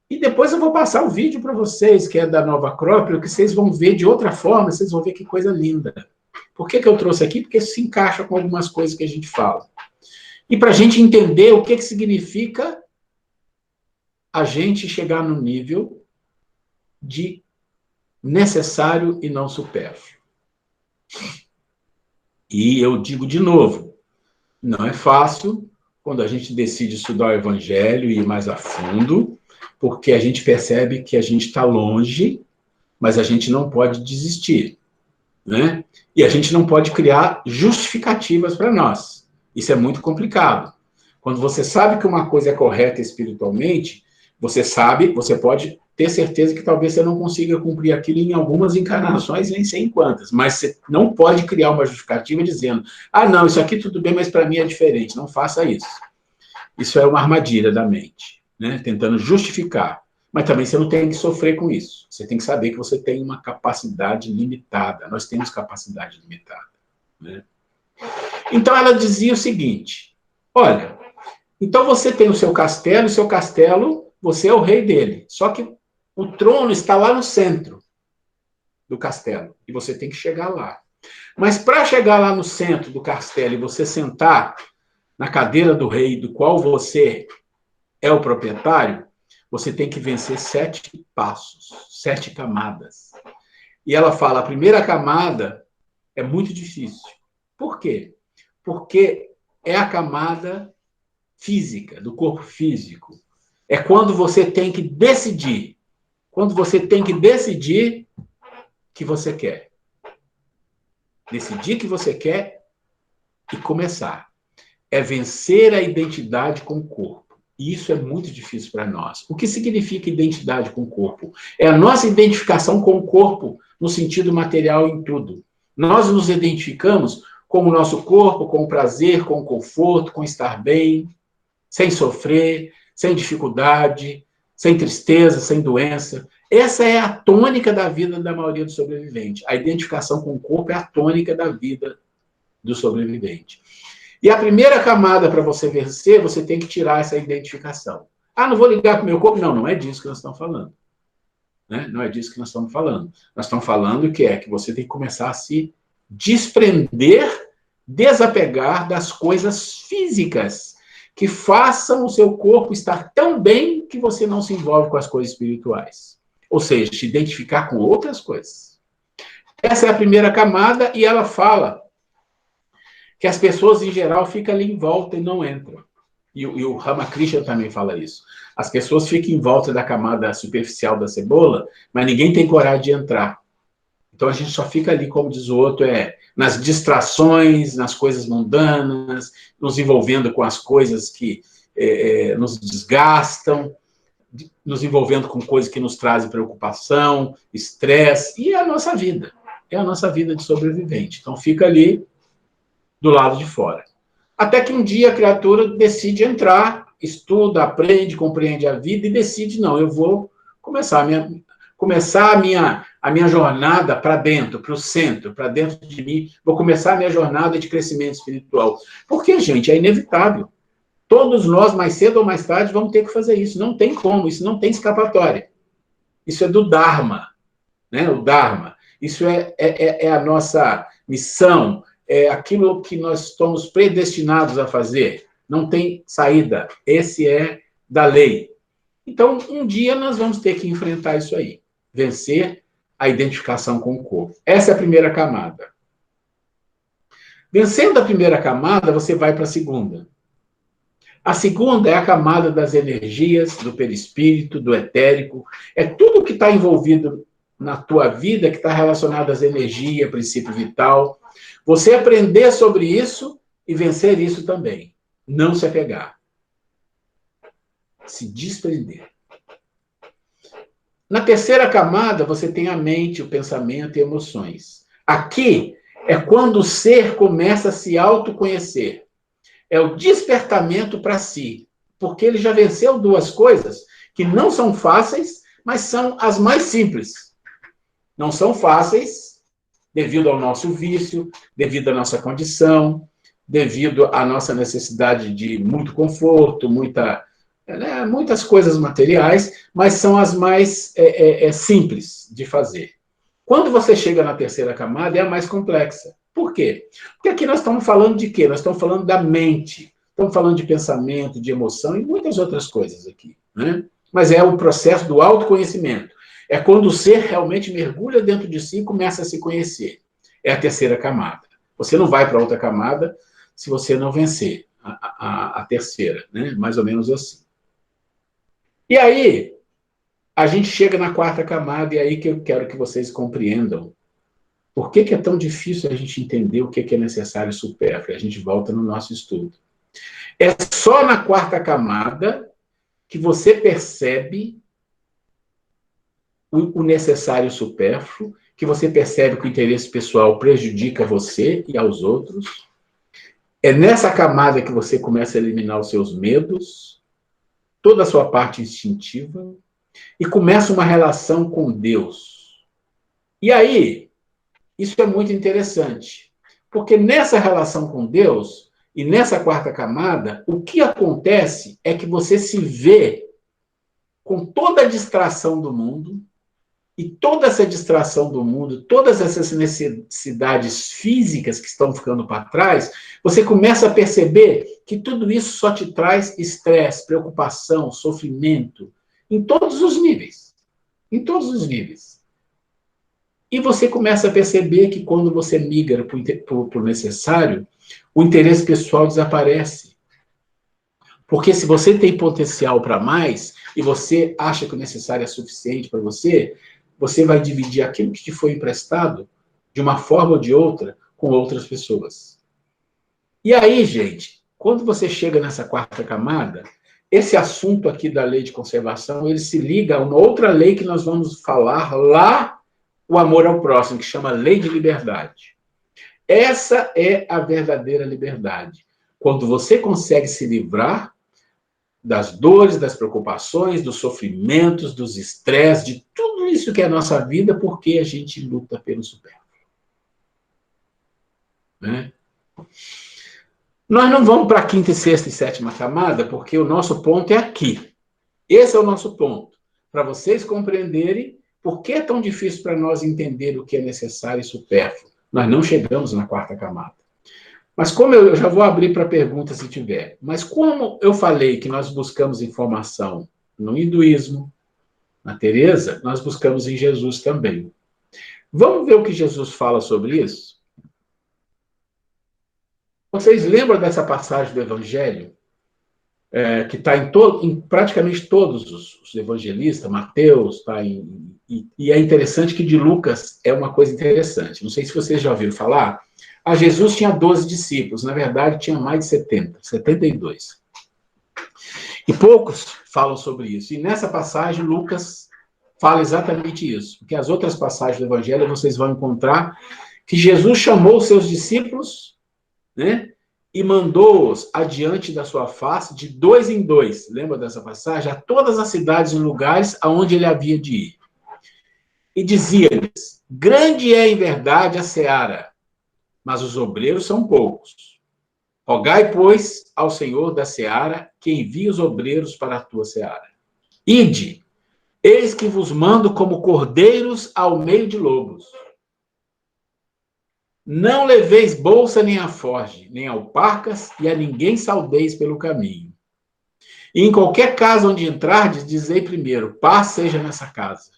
E depois eu vou passar o vídeo para vocês, que é da Nova Acrópole, que vocês vão ver de outra forma, vocês vão ver que coisa linda. Por que eu trouxe aqui? Porque isso se encaixa com algumas coisas que a gente fala. E para a gente entender o que significa a gente chegar no nível de necessário e não supérfluo. E eu digo de novo, não é fácil quando a gente decide estudar o Evangelho e ir mais a fundo, porque a gente percebe que a gente está longe, mas a gente não pode desistir, né? E a gente não pode criar justificativas para nós. Isso é muito complicado. Quando você sabe que uma coisa é correta espiritualmente, você pode ter certeza que talvez você não consiga cumprir aquilo em algumas encarnações, nem sei em quantas, mas você não pode criar uma justificativa dizendo, não, isso aqui tudo bem, mas para mim é diferente. Não faça isso. Isso é uma armadilha da mente, né? Tentando justificar. Mas também você não tem que sofrer com isso. Você tem que saber que você tem uma capacidade limitada. Nós temos capacidade limitada, né? Então ela dizia o seguinte, olha, então você tem o seu castelo, você é o rei dele. Só que O trono está lá no centro do castelo, e você tem que chegar lá. Mas para chegar lá no centro do castelo e você sentar na cadeira do rei, do qual você é o proprietário, você tem que vencer 7 passos, 7 camadas. E ela fala, a primeira camada é muito difícil. Por quê? Porque é a camada física, do corpo físico. É quando você tem que decidir. Quando você tem que decidir que você quer. Decidir que você quer e começar. É vencer a identidade com o corpo. E isso é muito difícil para nós. O que significa identidade com o corpo? É a nossa identificação com o corpo, no sentido material em tudo. Nós nos identificamos com o nosso corpo, com o prazer, com o conforto, com estar bem, sem sofrer, sem dificuldade, sem tristeza, sem doença. Essa é a tônica da vida da maioria dos sobreviventes. A identificação com o corpo é a tônica da vida do sobrevivente. E a primeira camada para você vencer, você tem que tirar essa identificação. Ah, não vou ligar para o meu corpo? Não, não é disso que nós estamos falando. Né? Não é disso que nós estamos falando. Nós estamos falando que você tem que começar a se desprender, desapegar das coisas físicas que façam o seu corpo estar tão bem que você não se envolve com as coisas espirituais. Ou seja, se identificar com outras coisas. Essa é a primeira camada e ela fala que as pessoas, em geral, ficam ali em volta e não entram. E o Ramakrishna também fala isso. As pessoas ficam em volta da camada superficial da cebola, mas ninguém tem coragem de entrar. Então a gente só fica ali, como diz o outro, nas distrações, nas coisas mundanas, nos envolvendo com as coisas que nos desgastam, nos envolvendo com coisas que nos trazem preocupação, estresse, e é a nossa vida. É a nossa vida de sobrevivente. Então fica ali do lado de fora. Até que um dia a criatura decide entrar, estuda, aprende, compreende a vida e decide, não, eu vou começar a minha jornada para dentro, para o centro, para dentro de mim, vou começar a minha jornada de crescimento espiritual. Porque, gente, é inevitável. Todos nós, mais cedo ou mais tarde, vamos ter que fazer isso. Não tem como, isso não tem escapatória. Isso é do Dharma, né? O Dharma. Isso é a nossa missão, é aquilo que nós estamos predestinados a fazer. Não tem saída. Esse é da lei. Então, um dia nós vamos ter que enfrentar isso aí. Vencer a identificação com o corpo. Essa é a primeira camada. Vencendo a primeira camada, você vai para a segunda. A segunda é a camada das energias, do perispírito, do etérico. É tudo que está envolvido na tua vida, que está relacionado às energias, princípio vital. Você aprender sobre isso e vencer isso também. Não se apegar. Se desprender. Na terceira camada, você tem a mente, o pensamento e emoções. Aqui é quando o ser começa a se autoconhecer. É o despertamento para si. Porque ele já venceu 2 coisas que não são fáceis, mas são as mais simples. Não são fáceis devido ao nosso vício, devido à nossa condição, devido à nossa necessidade de muito conforto, muitas coisas materiais, mas são as mais simples de fazer. Quando você chega na terceira camada, é a mais complexa. Por quê? Porque aqui nós estamos falando de quê? Nós estamos falando da mente, estamos falando de pensamento, de emoção e muitas outras coisas aqui, né? Mas é o processo do autoconhecimento. É quando o ser realmente mergulha dentro de si e começa a se conhecer. É a terceira camada. Você não vai para outra camada se você não vencer a terceira, né? Mais ou menos assim. E aí, a gente chega na quarta camada, e aí que eu quero que vocês compreendam por que é tão difícil a gente entender o que é necessário e supérfluo. A gente volta no nosso estudo. É só na quarta camada que você percebe o necessário e o supérfluo, que você percebe que o interesse pessoal prejudica você e aos outros. É nessa camada que você começa a eliminar os seus medos, toda a sua parte instintiva, e começa uma relação com Deus. E aí, isso é muito interessante, porque nessa relação com Deus, e nessa quarta camada, o que acontece é que você se vê com toda a distração do mundo, e toda essa distração do mundo, todas essas necessidades físicas que estão ficando para trás, você começa a perceber que tudo isso só te traz estresse, preocupação, sofrimento, em todos os níveis. Em todos os níveis. E você começa a perceber que quando você migra para o necessário, o interesse pessoal desaparece. Porque se você tem potencial para mais, e você acha que o necessário é suficiente para você, você vai dividir aquilo que te foi emprestado, de uma forma ou de outra, com outras pessoas. E aí, gente, quando você chega nessa quarta camada, esse assunto aqui da lei de conservação, ele se liga a uma outra lei que nós vamos falar lá, o amor ao próximo, que chama lei de liberdade. Essa é a verdadeira liberdade. Quando você consegue se livrar das dores, das preocupações, dos sofrimentos, dos estresses, de tudo isso que é a nossa vida, porque a gente luta pelo supérfluo. Né? Nós não vamos para a quinta, sexta e sétima camada, porque o nosso ponto é aqui. Esse é o nosso ponto. Para vocês compreenderem por que é tão difícil para nós entender o que é necessário e supérfluo. Nós não chegamos na quarta camada. Mas como eu já vou abrir para pergunta se tiver, mas como eu falei que nós buscamos informação no hinduísmo, na Teresa, nós buscamos em Jesus também. Vamos ver o que Jesus fala sobre isso? Vocês lembram dessa passagem do Evangelho? Que está em praticamente todos os evangelistas, Mateus, e é interessante que de Lucas é uma coisa interessante. Não sei se vocês já ouviram falar. Jesus tinha 12 discípulos, na verdade tinha mais de 70, 72. E poucos falam sobre isso. E nessa passagem, Lucas fala exatamente isso. Porque as outras passagens do Evangelho vocês vão encontrar que Jesus chamou os seus discípulos, né? E mandou-os adiante da sua face de 2 em 2. Lembra dessa passagem? A todas as cidades e lugares aonde ele havia de ir. E dizia-lhes: grande é em verdade a seara, mas os obreiros são poucos. Rogai, pois, ao Senhor da seara que envie os obreiros para a tua seara. Ide, eis que vos mando como cordeiros ao meio de lobos. Não leveis bolsa nem alforje, nem alparcas, e a ninguém saudeis pelo caminho. E em qualquer casa onde entrardes, dizei primeiro: paz seja nessa casa.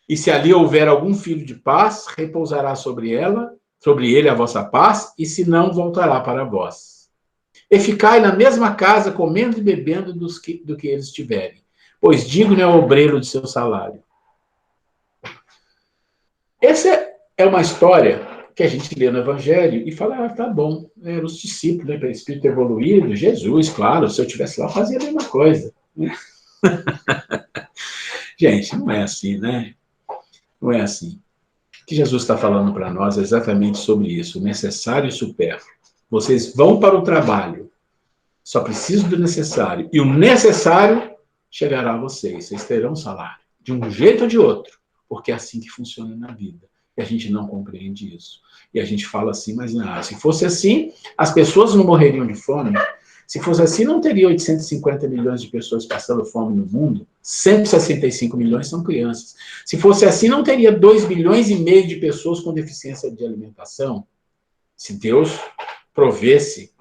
E se ali houver algum filho de paz, repousará sobre ele a vossa paz, e se não, voltará para vós. E ficai na mesma casa, comendo e bebendo do que eles tiverem, pois digno é o obreiro de seu salário. Essa é uma história que a gente lê no Evangelho e fala: tá bom, eram os discípulos, né, para espírito evoluído, Jesus, claro, se eu estivesse lá, fazia a mesma coisa. Gente, não é assim, né? Não é assim. O que Jesus está falando para nós é exatamente sobre isso, o necessário e supérfluo. Vocês vão para o trabalho, só precisam do necessário, e o necessário chegará a vocês, vocês terão salário, de um jeito ou de outro, porque é assim que funciona na vida. E a gente não compreende isso. E a gente fala assim, mas não, se fosse assim, as pessoas não morreriam de fome. Se fosse assim, não teria 850 milhões de pessoas passando fome no mundo. 165 milhões são crianças. Se fosse assim, não teria 2,5 bilhões de pessoas com deficiência de alimentação. Se Deus provesse.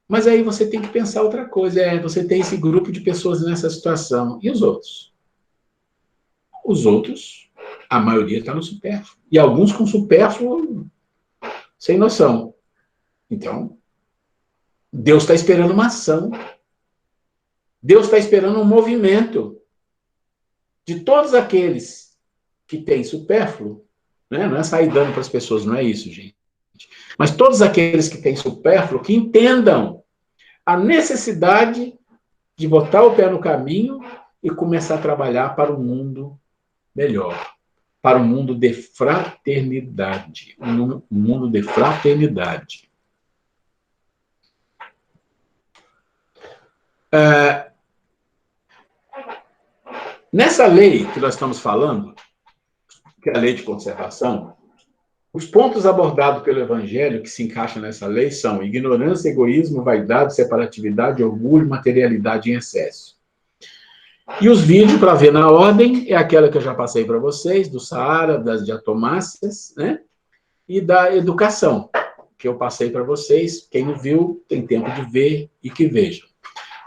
Mas aí você tem que pensar outra coisa. Você tem esse grupo de pessoas nessa situação. E os outros? Os outros, a maioria está no supérfluo. E alguns com supérfluo sem noção. Então, Deus está esperando uma ação. Deus está esperando um movimento de todos aqueles que têm supérfluo, né? Não é sair dando para as pessoas, não é isso, gente. Mas todos aqueles que têm supérfluo, que entendam a necessidade de botar o pé no caminho e começar a trabalhar para um mundo melhor, para um mundo de fraternidade, um mundo de fraternidade. Nessa lei que nós estamos falando, que é a lei de conservação, os pontos abordados pelo Evangelho que se encaixam nessa lei são ignorância, egoísmo, vaidade, separatividade, orgulho, materialidade em excesso. E os vídeos, para ver na ordem, é aquela que eu já passei para vocês, do Saara, das diatomáceas, né? E da educação, que eu passei para vocês. Quem não viu, tem tempo de ver e que vejam.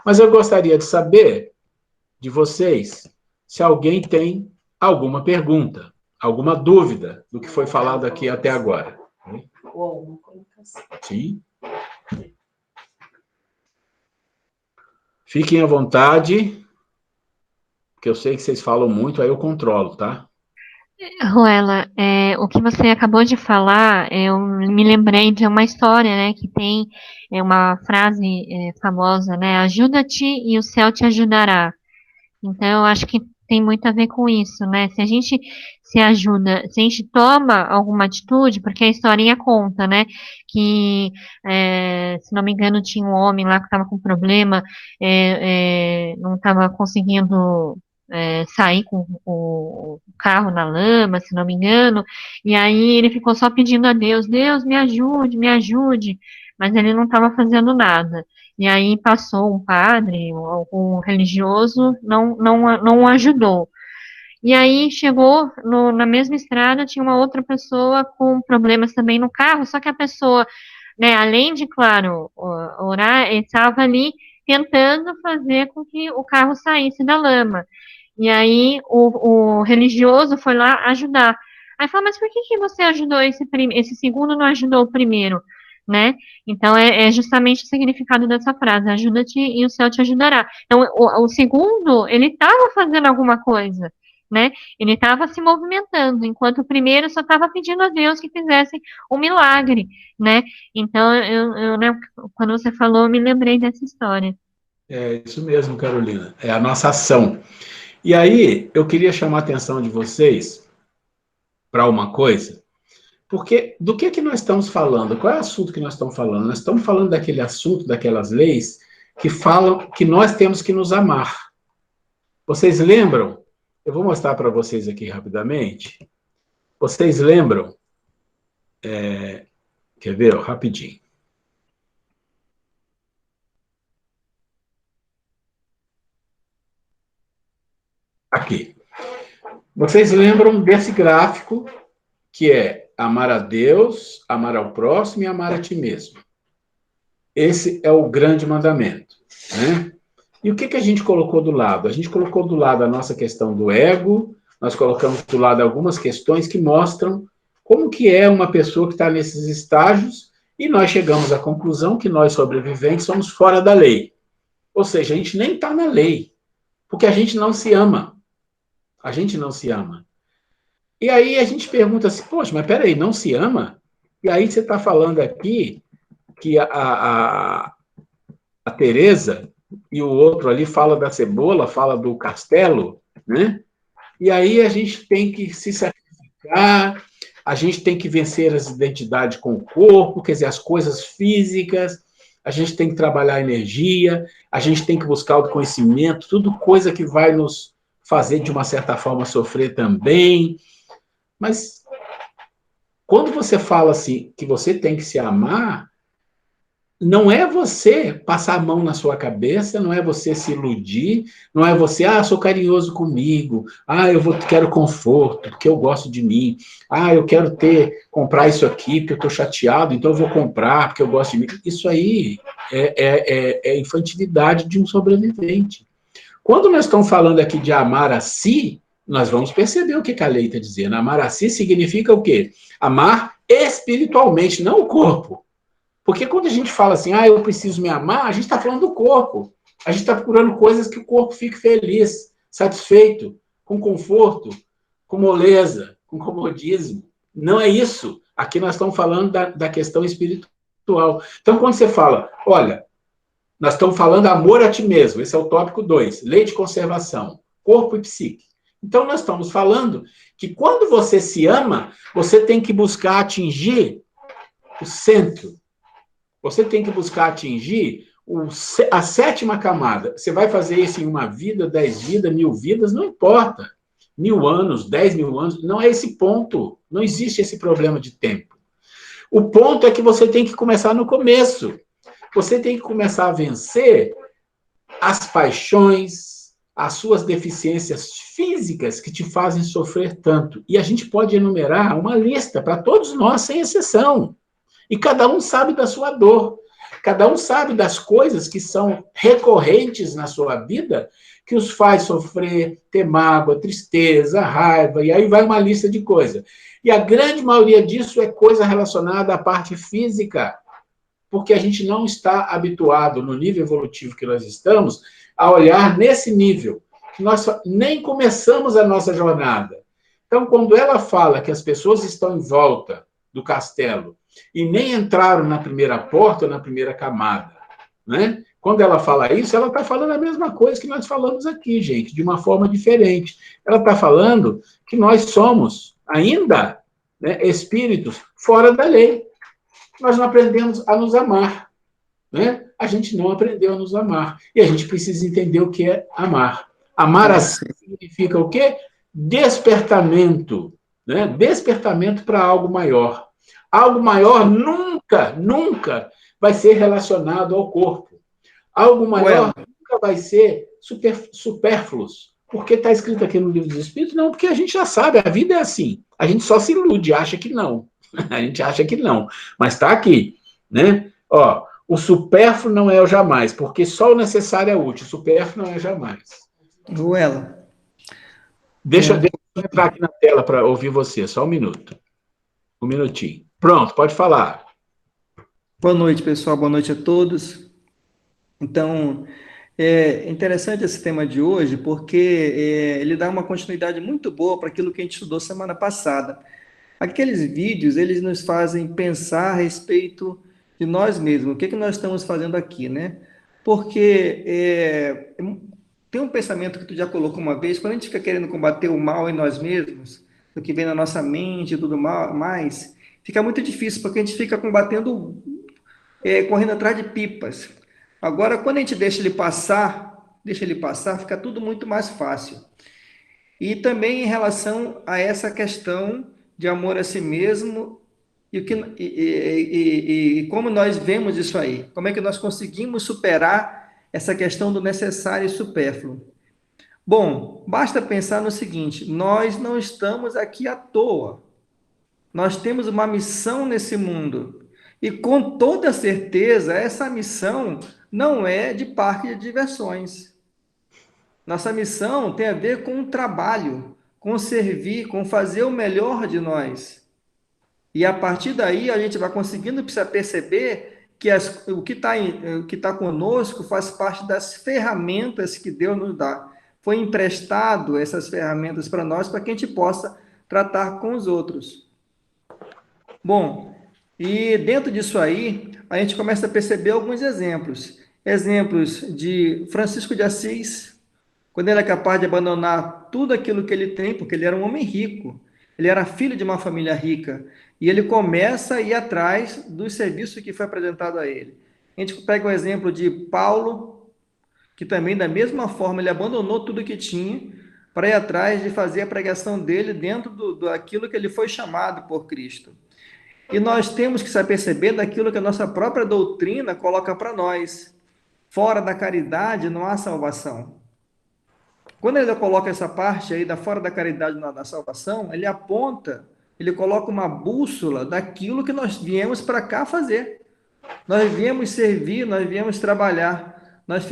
Mas eu gostaria de saber de vocês se alguém tem alguma pergunta, alguma dúvida do que foi falado aqui até agora. Sim. Fiquem à vontade, porque eu sei que vocês falam muito, aí eu controlo, tá? Ruela, o que você acabou de falar, eu me lembrei de uma história, né, que tem uma frase famosa, né, ajuda-te e o céu te ajudará. Então, eu acho que tem muito a ver com isso, né? Se a gente se ajuda, se a gente toma alguma atitude, porque a historinha conta, né? Que, se não me engano, tinha um homem lá que estava com problema, não estava conseguindo sair com o carro na lama, se não me engano, e aí ele ficou só pedindo a Deus, Deus, me ajude, mas ele não estava fazendo nada. E aí passou um padre, algum religioso, não o ajudou. E aí chegou na mesma estrada, tinha uma outra pessoa com problemas também no carro, só que a pessoa, né, além de, claro, orar, ele estava ali tentando fazer com que o carro saísse da lama. E aí o religioso foi lá ajudar. Aí falou, mas por que você ajudou esse segundo, não ajudou o primeiro, né? Então é justamente o significado dessa frase, ajuda-te e o céu te ajudará. Então o segundo, ele estava fazendo alguma coisa, né? Ele estava se movimentando, enquanto o primeiro só estava pedindo a Deus que fizesse um milagre, né? Então né, quando você falou, eu me lembrei dessa história. É isso mesmo, Carolina. É a nossa ação. E aí, eu queria chamar a atenção de vocês para uma coisa, porque do que nós estamos falando? Qual é o assunto que nós estamos falando? Nós estamos falando daquele assunto, daquelas leis que falam que nós temos que nos amar. Vocês lembram? Eu vou mostrar para vocês aqui rapidamente. Vocês lembram? Quer ver? Ó, rapidinho. Aqui. Vocês lembram desse gráfico que é amar a Deus, amar ao próximo e amar a ti mesmo. Esse é o grande mandamento, né? E o que a gente colocou do lado? A gente colocou do lado a nossa questão do ego, nós colocamos do lado algumas questões que mostram como que é uma pessoa que está nesses estágios, e nós chegamos à conclusão que nós, sobreviventes, somos fora da lei. Ou seja, a gente nem está na lei, porque a gente não se ama. A gente não se ama. E aí a gente pergunta assim, poxa, mas peraí, não se ama? E aí você está falando aqui que a Tereza e o outro ali fala da cebola, fala do castelo, né? E aí a gente tem que se sacrificar, a gente tem que vencer as identidades com o corpo, quer dizer, as coisas físicas, a gente tem que trabalhar a energia, a gente tem que buscar o conhecimento, tudo coisa que vai nos fazer, de uma certa forma, sofrer também. Mas quando você fala assim, que você tem que se amar, não é você passar a mão na sua cabeça, não é você se iludir, não é você, sou carinhoso comigo, quero conforto, porque eu gosto de mim, eu quero comprar isso aqui, porque eu estou chateado, então eu vou comprar, porque eu gosto de mim. Isso aí é infantilidade de um sobrevivente. Quando nós estamos falando aqui de amar a si, nós vamos perceber o que a lei está dizendo. Amar a si significa o quê? Amar espiritualmente, não o corpo. Porque quando a gente fala assim, eu preciso me amar, a gente está falando do corpo. A gente está procurando coisas que o corpo fique feliz, satisfeito, com conforto, com moleza, com comodismo. Não é isso. Aqui nós estamos falando da questão espiritual. Então, quando você fala, olha, nós estamos falando amor a ti mesmo, esse é o tópico 2, lei de conservação, corpo e psique. Então, nós estamos falando que quando você se ama, você tem que buscar atingir o centro. Você tem que buscar atingir a 7ª camada. Você vai fazer isso em uma vida, 10 vidas, 1000 vidas, não importa. 1000 anos, 10.000 anos, não é esse ponto. Não existe esse problema de tempo. O ponto é que você tem que começar no começo. Você tem que começar a vencer as paixões, as suas deficiências físicas que te fazem sofrer tanto. E a gente pode enumerar uma lista para todos nós, sem exceção. E cada um sabe da sua dor. Cada um sabe das coisas que são recorrentes na sua vida, que os faz sofrer, ter mágoa, tristeza, raiva, e aí vai uma lista de coisas. E a grande maioria disso é coisa relacionada à parte física, porque a gente não está habituado, no nível evolutivo que nós estamos, a olhar nesse nível, que nós nem começamos a nossa jornada. Então, quando ela fala que as pessoas estão em volta do castelo e nem entraram na primeira porta ou na primeira camada, né? Quando ela fala isso, ela está falando a mesma coisa que nós falamos aqui, gente, de uma forma diferente. Ela está falando que nós somos ainda, né, espíritos fora da lei. Nós não aprendemos a nos amar, né? A gente não aprendeu a nos amar. E a gente precisa entender o que é amar. Amar assim significa o quê? Despertamento, né? Despertamento para algo maior. Algo maior nunca vai ser relacionado ao corpo. Algo maior nunca vai ser supérfluo. Porque está escrito aqui no Livro dos Espíritos? Não, porque a gente já sabe, a vida é assim. A gente só se ilude, acha que não. A gente acha que não. Mas está aqui, né? Ó, o supérfluo não é o jamais, porque só o necessário é útil. O supérfluo não é jamais. Ruela. Deixa eu entrar aqui na tela para ouvir você, só um minuto. Um minutinho. Pronto, pode falar. Boa noite, pessoal. Boa noite a todos. Então, é interessante esse tema de hoje, porque ele dá uma continuidade muito boa para aquilo que a gente estudou semana passada. Aqueles vídeos, eles nos fazem pensar a respeito de nós mesmos. O que nós estamos fazendo aqui, né? Porque tem um pensamento que tu já colocou uma vez, quando a gente fica querendo combater o mal em nós mesmos, o que vem na nossa mente e tudo mais, fica muito difícil, porque a gente fica combatendo, correndo atrás de pipas. Agora, quando a gente deixa ele passar, fica tudo muito mais fácil. E também em relação a essa questão de amor a si mesmo e como nós vemos isso aí, como é que nós conseguimos superar essa questão do necessário e supérfluo. Bom, basta pensar no seguinte, nós não estamos aqui à toa, nós temos uma missão nesse mundo, e com toda certeza essa missão não é de parque de diversões. Nossa missão tem a ver com o trabalho, com servir, com fazer o melhor de nós. E a partir daí a gente vai conseguindo perceber que o que tá conosco faz parte das ferramentas que Deus nos dá. Foi emprestado essas ferramentas para nós, para que a gente possa tratar com os outros. Bom, e dentro disso aí, a gente começa a perceber alguns exemplos. Exemplos de Francisco de Assis, quando ele é capaz de abandonar tudo aquilo que ele tem, porque ele era um homem rico, ele era filho de uma família rica, e ele começa a ir atrás do serviço que foi apresentado a ele. A gente pega o exemplo de Paulo, que também, da mesma forma, ele abandonou tudo que tinha para ir atrás de fazer a pregação dele dentro daquilo que ele foi chamado por Cristo. E nós temos que se aperceber daquilo que a nossa própria doutrina coloca para nós. Fora da caridade não há salvação. Quando ele coloca essa parte aí da fora da caridade na salvação, ele aponta, ele coloca uma bússola daquilo que nós viemos para cá fazer. Nós viemos servir, nós viemos trabalhar, nós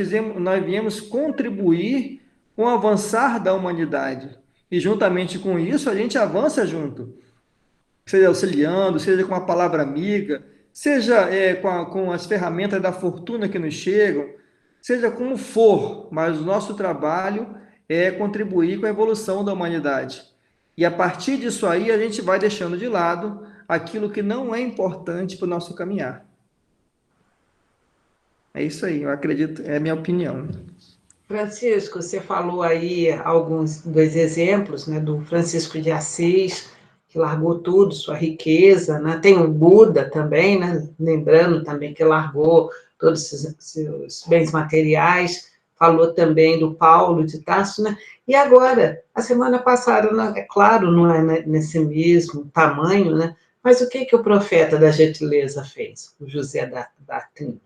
viemos contribuir com o avançar da humanidade. E juntamente com isso, a gente avança junto. Seja auxiliando, seja com a palavra amiga, seja com as ferramentas da fortuna que nos chegam, seja como for, mas o nosso trabalho é contribuir com a evolução da humanidade. E a partir disso aí, a gente vai deixando de lado aquilo que não é importante para o nosso caminhar. É isso aí, eu acredito, é a minha opinião. Francisco, você falou aí dois exemplos, né, do Francisco de Assis, que largou tudo, sua riqueza, né? Tem o Buda também, né? Lembrando também que largou todos os seus bens materiais, falou também do Paulo de Tarso, né? E agora, a semana passada, é claro, não é nesse mesmo tamanho, né? Mas o que o profeta da gentileza fez, o José da Trina?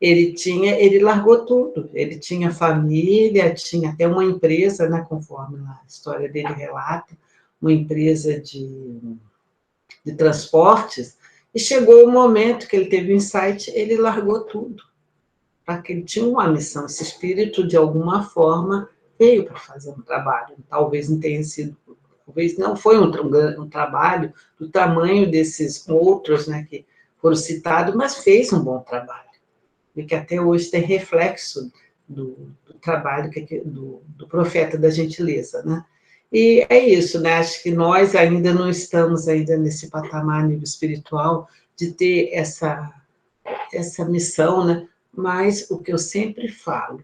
ele largou tudo. Ele tinha família, tinha até uma empresa, né, conforme a história dele relata, uma empresa de transportes, e chegou o momento que ele teve o insight, ele largou tudo, porque ele tinha uma missão. Esse espírito, de alguma forma, veio para fazer um trabalho. Talvez não tenha sido, talvez não foi um trabalho do tamanho desses outros, né, que foram citados, mas fez um bom trabalho, e que até hoje tem reflexo do trabalho do profeta da gentileza, né? E é isso, né? Acho que nós ainda não estamos ainda nesse patamar a nível espiritual de ter essa missão, né? Mas o que eu sempre falo,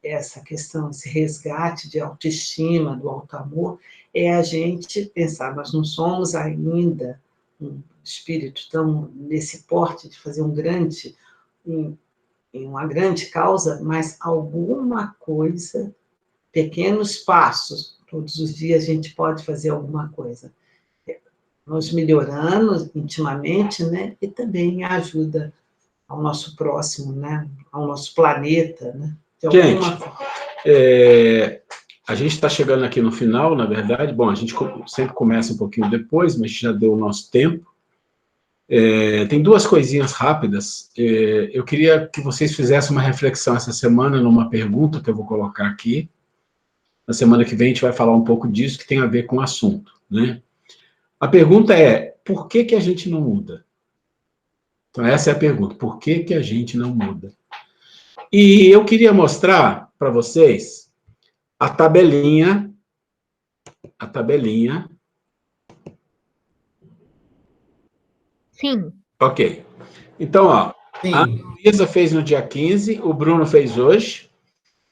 essa questão, esse resgate de autoestima, do auto-amor, é a gente pensar, nós não somos ainda um espírito tão nesse porte de fazer em uma grande causa, mas alguma coisa, pequenos passos, todos os dias a gente pode fazer alguma coisa. Nós melhorando intimamente, né? E também ajuda ao nosso próximo, né? Ao nosso planeta, né? De alguma forma. A gente está chegando aqui no final, na verdade. Bom, a gente sempre começa um pouquinho depois, mas já deu o nosso tempo. Tem duas coisinhas rápidas. Eu queria que vocês fizessem uma reflexão essa semana numa pergunta que eu vou colocar aqui. Na semana que vem a gente vai falar um pouco disso, que tem a ver com o assunto, né? A pergunta é, por que que a gente não muda? Então, essa é a pergunta, por que que a gente não muda? E eu queria mostrar para vocês a tabelinha. Sim. Ok. Então, ó, Sim. a Luísa fez no dia 15, o Bruno fez hoje,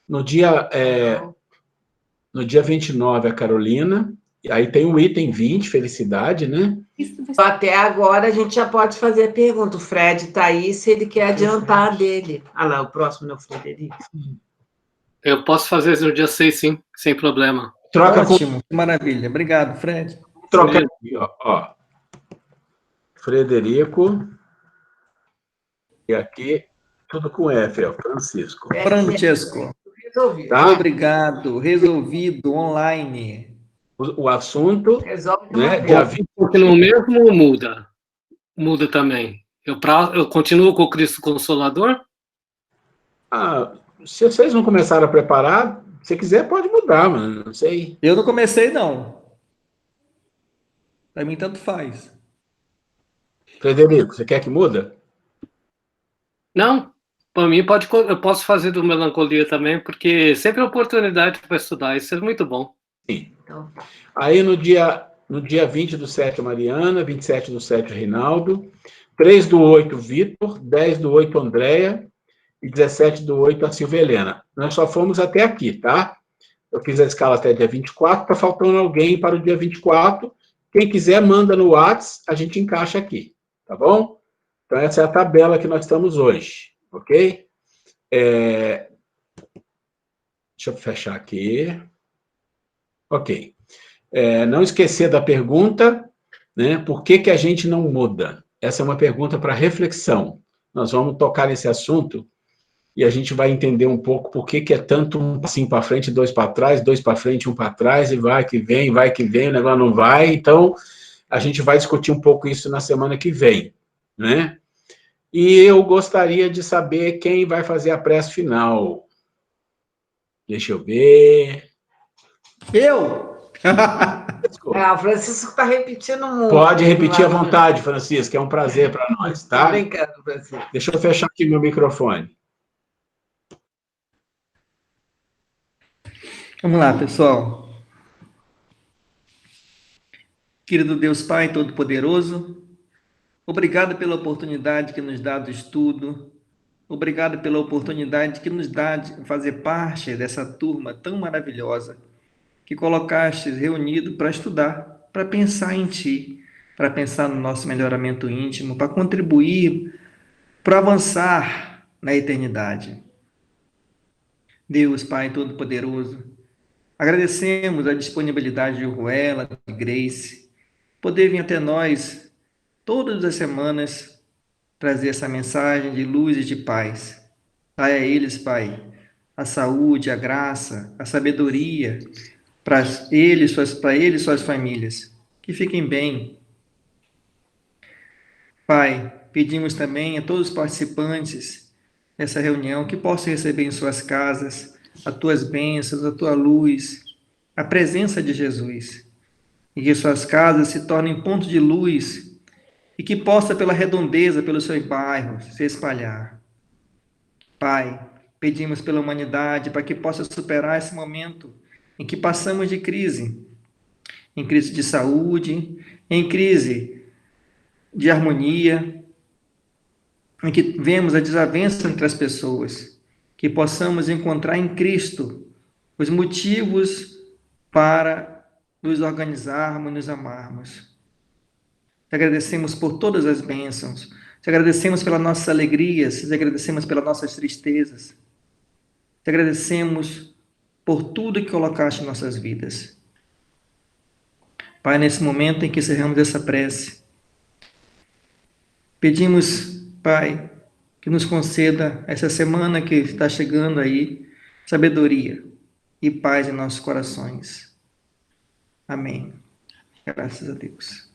no dia 29 a Carolina, e aí tem o item 20, felicidade, né? Até agora a gente já pode fazer a pergunta. O Fred está aí, se ele quer adiantar dele. Ah lá, o próximo é o Frederico. Eu posso fazer no dia 6, sim, sem problema. Troca Ótimo, que maravilha. Obrigado, Fred. Troca aqui, ó. Frederico. E aqui, tudo com F, ó, Francisco. Francesco. Resolvido. Tá? Obrigado. Resolvido, online. O assunto, Resolve né, uma dia vez. 20. Continua o mesmo ou muda? Muda também. Eu continuo com o Cristo Consolador? Se vocês não começaram a preparar, se quiser pode mudar, mano, não sei. Eu não comecei, não. Para mim, tanto faz. Frederico, você quer que muda? Não. Para mim, eu posso fazer do Melancolia também, porque sempre é oportunidade para estudar. Isso é muito bom. Sim. Aí no dia 20/7, a Mariana, 27/7, Reinaldo, 3/8, Vitor, 10/8, Andréia, e 17/8, a Silvia Helena. Nós só fomos até aqui, tá? Eu fiz a escala até dia 24, tá faltando alguém para o dia 24. Quem quiser, manda no WhatsApp, a gente encaixa aqui, tá bom? Então, essa é a tabela que nós estamos hoje, ok? Deixa eu fechar aqui. Ok. Não esquecer da pergunta, né? Por que que a gente não muda? Essa é uma pergunta para reflexão. Nós vamos tocar nesse assunto e a gente vai entender um pouco por que que é tanto um passinho para frente, dois para trás, dois para frente, um para trás, e vai que vem, o negócio não vai. Então, a gente vai discutir um pouco isso na semana que vem, né? E eu gostaria de saber quem vai fazer a prece final. Deixa eu ver. Eu? O Francisco está repetindo muito. Pode repetir à vontade, Francisco, é um prazer para nós, tá? Tô brincando, Francisco. Deixa eu fechar aqui meu microfone. Vamos lá, pessoal. Querido Deus Pai Todo-Poderoso, obrigado pela oportunidade que nos dá do estudo. Obrigado pela oportunidade que nos dá de fazer parte dessa turma tão maravilhosa que colocaste reunido para estudar, para pensar em Ti, para pensar no nosso melhoramento íntimo, para contribuir, para avançar na eternidade. Deus, Pai Todo-Poderoso, agradecemos a disponibilidade de Ruela, de Grace, poder vir até nós todas as semanas trazer essa mensagem de luz e de paz. Dai a eles, Pai, a saúde, a graça, a sabedoria, para eles, suas famílias, que fiquem bem. Pai, pedimos também a todos os participantes dessa reunião que possam receber em suas casas as tuas bênçãos, a tua luz, a presença de Jesus, e que suas casas se tornem ponto de luz e que possa, pela redondeza, pelos seus bairros, se espalhar. Pai, pedimos pela humanidade para que possa superar esse momento em que passamos de crise, em crise de saúde, em crise de harmonia, em que vemos a desavença entre as pessoas, que possamos encontrar em Cristo os motivos para nos organizarmos, nos amarmos. Te agradecemos por todas as bênçãos, te agradecemos pelas nossas alegrias, te agradecemos pelas nossas tristezas, te agradecemos por tudo que colocaste em nossas vidas. Pai, nesse momento em que encerramos essa prece, pedimos, Pai, que nos conceda essa semana que está chegando aí, sabedoria e paz em nossos corações. Amém. Graças a Deus.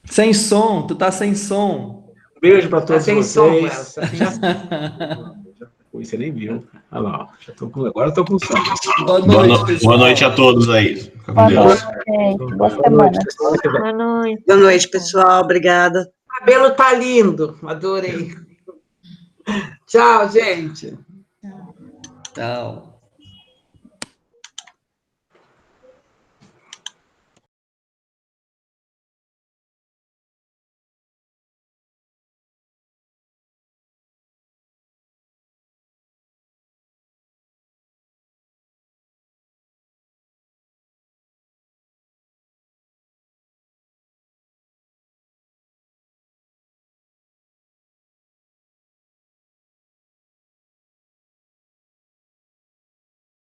Sem som, tu tá sem som. Beijo para todos sem vocês. som, Elsa. Você nem viu. Olha lá, agora eu tô com som. Boa noite, pessoal. Boa noite a todos aí. Fica com Deus. Boa semana. Boa noite. Boa noite, pessoal. Obrigada. O cabelo tá lindo, adorei. Tchau, gente. Tchau.